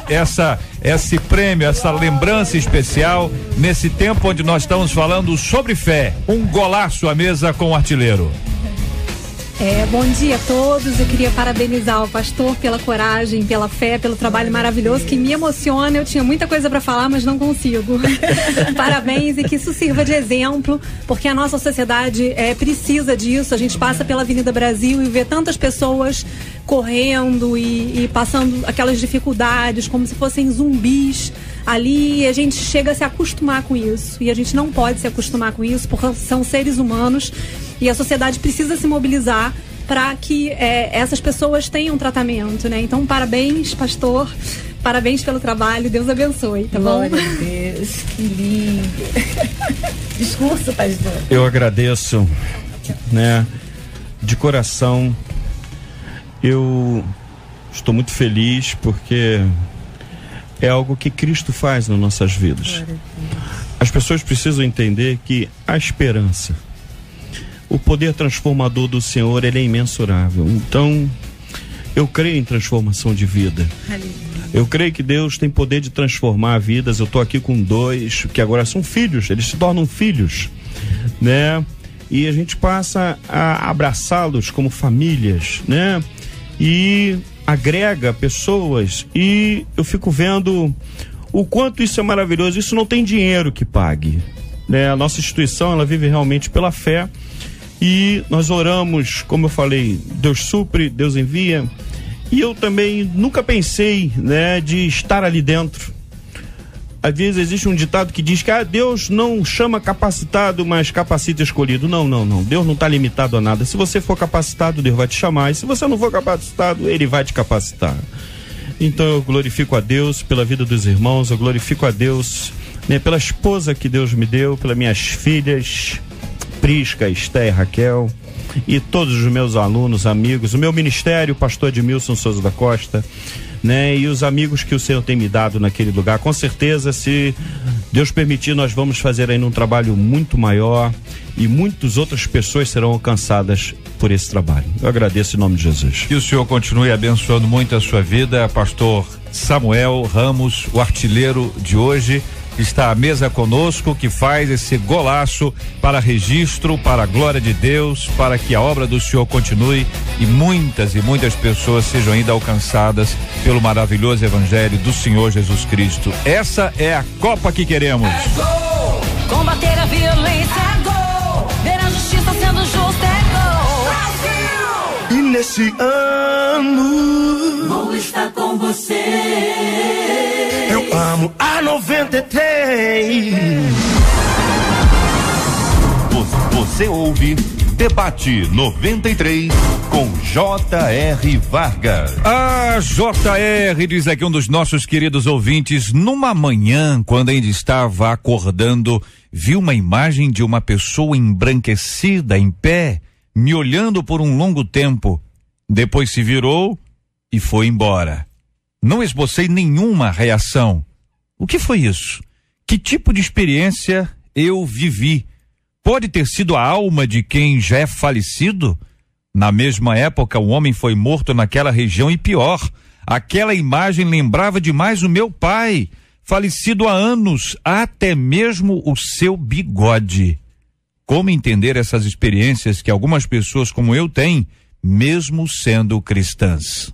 esse prêmio, essa lembrança especial, nesse tempo onde nós estamos falando sobre fé. Um golaço à mesa com o artilheiro. Bom dia a todos. Eu queria parabenizar o pastor pela coragem, pela fé, pelo trabalho maravilhoso que me emociona. Eu tinha muita coisa para falar, mas não consigo. Parabéns, e que isso sirva de exemplo, porque a nossa sociedade precisa disso. A gente passa pela Avenida Brasil e vê tantas pessoas correndo e passando aquelas dificuldades como se fossem zumbis ali, e a gente chega a se acostumar com isso, e a gente não pode se acostumar com isso, porque são seres humanos e a sociedade precisa se mobilizar para que essas pessoas tenham tratamento, né? Então, parabéns, pastor, parabéns pelo trabalho, Deus abençoe, tá bom? Glória a Deus, que lindo. Discurso, pastor. Eu agradeço, né, de coração. Eu estou muito feliz porque é algo que Cristo faz nas nossas vidas. As pessoas precisam entender que a esperança, o poder transformador do Senhor, ele é imensurável. Então, eu creio em transformação de vida. Eu creio que Deus tem poder de transformar vidas. Eu estou aqui com 2 que agora são filhos, eles se tornam filhos, né? E a gente passa a abraçá-los como famílias, né? E agrega pessoas, e eu fico vendo o quanto isso é maravilhoso. Isso não tem dinheiro que pague, né? A nossa instituição, ela vive realmente pela fé, e nós oramos, como eu falei, Deus supre, Deus envia, e eu também nunca pensei, né, de estar ali dentro. Às vezes existe um ditado que diz que Deus não chama capacitado, mas capacita escolhido. Não. Deus não está limitado a nada. Se você for capacitado, Deus vai te chamar. E se você não for capacitado, Ele vai te capacitar. Então eu glorifico a Deus pela vida dos irmãos. Eu glorifico a Deus, né, pela esposa que Deus me deu, pelas minhas filhas, Prisca, Esté e Raquel, e todos os meus alunos, amigos, o meu ministério, pastor Edmilson Souza da Costa, né, e os amigos que o Senhor tem me dado naquele lugar. Com certeza, se Deus permitir, nós vamos fazer ainda um trabalho muito maior, e muitas outras pessoas serão alcançadas por esse trabalho. Eu agradeço em nome de Jesus. Que o Senhor continue abençoando muito a sua vida, pastor Samuel Ramos, o artilheiro de hoje, está à mesa conosco, que faz esse golaço para registro, para a glória de Deus, para que a obra do Senhor continue e muitas pessoas sejam ainda alcançadas pelo maravilhoso evangelho do Senhor Jesus Cristo. Essa é a Copa que queremos. É gol! Combater a violência é gol! Ver a justiça sendo justa é gol! Brasil! E nesse ano vou estar com você. Eu amo a 93. Você ouve Debate 93 com J.R. Vargas. A J.R. diz aqui um dos nossos queridos ouvintes, numa manhã, quando ainda estava acordando, vi uma imagem de uma pessoa embranquecida em pé, me olhando por um longo tempo. Depois se virou e foi embora. Não esbocei nenhuma reação. O que foi isso? Que tipo de experiência eu vivi? Pode ter sido a alma de quem já é falecido? Na mesma época, o homem foi morto naquela região e pior, aquela imagem lembrava demais o meu pai, falecido há anos, até mesmo o seu bigode. Como entender essas experiências que algumas pessoas como eu têm, mesmo sendo cristãs?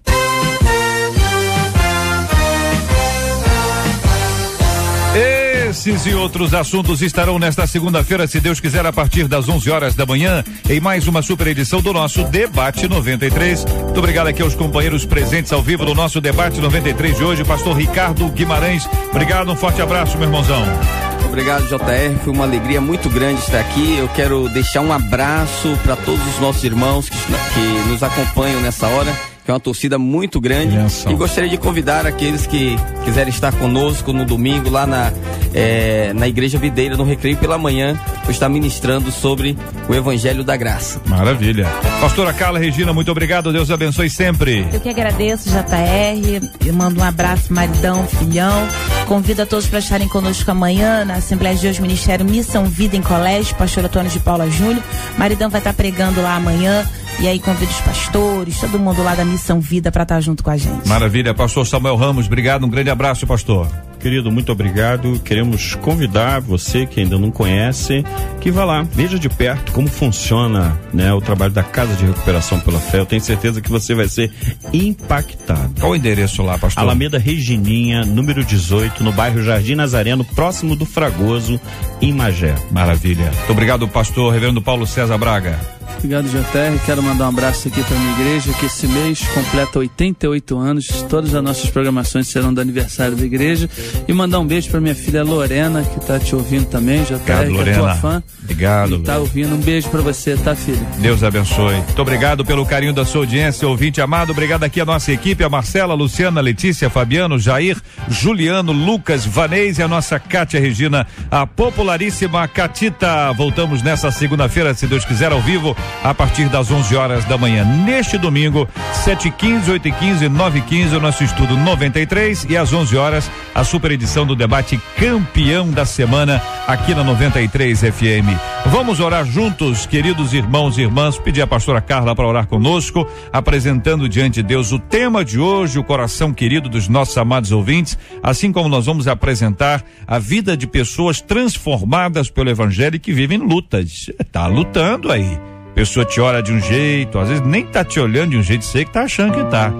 Esses e outros assuntos estarão nesta segunda-feira, se Deus quiser, a partir das 11 horas da manhã, em mais uma super edição do nosso Debate 93. Muito obrigado aqui aos companheiros presentes ao vivo do nosso Debate 93 de hoje, pastor Ricardo Guimarães. Obrigado, um forte abraço, meu irmãozão. Obrigado, JR, foi uma alegria muito grande estar aqui. Eu quero deixar um abraço para todos os nossos irmãos que nos acompanham nessa hora, que é uma torcida muito grande. E gostaria de convidar aqueles que quiserem estar conosco no domingo lá na Igreja Videira, no Recreio pela manhã, vou estar ministrando sobre o Evangelho da Graça. Maravilha. Pastora Carla Regina, muito obrigado, Deus abençoe sempre. Eu que agradeço, JR, eu mando um abraço, maridão, filhão, convido a todos para estarem conosco amanhã na Assembleia de Deus Ministério Missão Vida em Colégio, pastor Antônio de Paula Júnior, maridão vai estar pregando lá amanhã. E aí convido os pastores, todo mundo lá da Missão Vida para estar junto com a gente. Maravilha, pastor Samuel Ramos, obrigado, um grande abraço, pastor. Querido, muito obrigado. Queremos convidar você que ainda não conhece, que vá lá, veja de perto como funciona, né, o trabalho da Casa de Recuperação pela Fé. Eu tenho certeza que você vai ser impactado. Qual o endereço lá, pastor? Alameda Regininha, número 18, no bairro Jardim Nazareno, próximo do Fragoso, em Magé. Maravilha. Muito obrigado, pastor Reverendo Paulo César Braga. Obrigado, JR. Quero mandar um abraço aqui para minha igreja, que esse mês completa 88 anos. Todas as nossas programações serão do aniversário da igreja. E mandar um beijo para minha filha Lorena, que está te ouvindo também, JR, obrigado, que é tua fã. Obrigado. E tá ouvindo. Um beijo para você, tá, filha? Deus abençoe. Muito obrigado pelo carinho da sua audiência, ouvinte amado. Obrigado aqui a nossa equipe, a Marcela, a Luciana, a Letícia, Fabiano, Jair, Juliano, Lucas, Vanês e a nossa Kátia Regina, a popularíssima Catita. Voltamos nessa segunda-feira, se Deus quiser, ao vivo, a partir das 11 horas da manhã. Neste domingo, 7h15, 8h15, 9h15, o nosso estudo 93, e às 11 horas, a super edição do debate campeão da semana aqui na 93 FM. Vamos orar juntos, queridos irmãos e irmãs, pedir a pastora Carla para orar conosco, apresentando diante de Deus o tema de hoje, o coração querido dos nossos amados ouvintes, assim como nós vamos apresentar a vida de pessoas transformadas pelo Evangelho e que vivem lutas. Tá lutando aí. Pessoa te olha de um jeito, às vezes nem tá te olhando de um jeito, sei que tá achando que tá.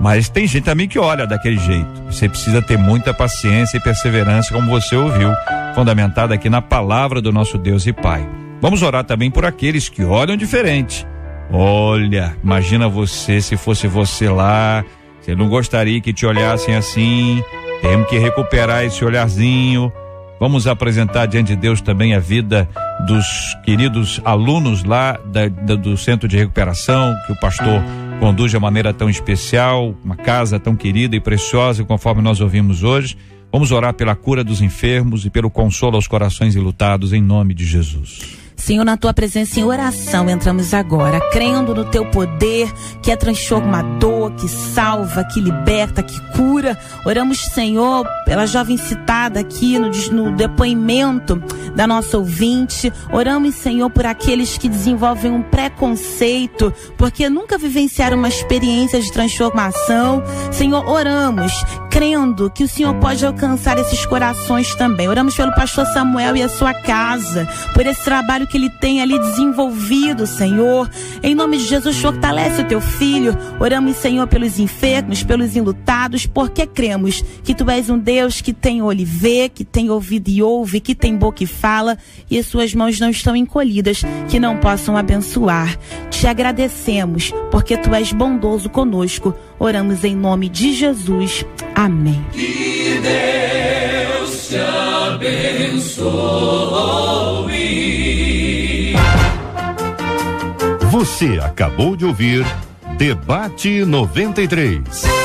Mas tem gente também que olha daquele jeito. Você precisa ter muita paciência e perseverança, como você ouviu, fundamentada aqui na palavra do nosso Deus e Pai. Vamos orar também por aqueles que olham diferente. Olha, imagina você, se fosse você lá, você não gostaria que te olhassem assim. Temos que recuperar esse olharzinho. Vamos apresentar diante de Deus também a vida dos queridos alunos lá do Centro de Recuperação, que o pastor conduz de maneira tão especial, uma casa tão querida e preciosa, conforme nós ouvimos hoje. Vamos orar pela cura dos enfermos e pelo consolo aos corações enlutados, em nome de Jesus. Senhor, na tua presença em oração, entramos agora, crendo no teu poder, que é transformador, que salva, que liberta, que cura. Oramos, Senhor, pela jovem citada aqui no depoimento da nossa ouvinte. Oramos, Senhor, por aqueles que desenvolvem um preconceito, porque nunca vivenciaram uma experiência de transformação. Senhor, oramos, crendo que o Senhor pode alcançar esses corações também. Oramos pelo pastor Samuel e a sua casa, por esse trabalho que ele tem ali desenvolvido, Senhor. Em nome de Jesus, fortalece o teu filho. Oramos, Senhor, pelos enfermos, pelos enlutados, porque cremos que tu és um Deus que tem olho e vê, que tem ouvido e ouve, que tem boca e fala, e as suas mãos não estão encolhidas, que não possam abençoar. Te agradecemos, porque tu és bondoso conosco. Oramos em nome de Jesus. Amém. Que Deus te abençoe. Você acabou de ouvir Debate 93.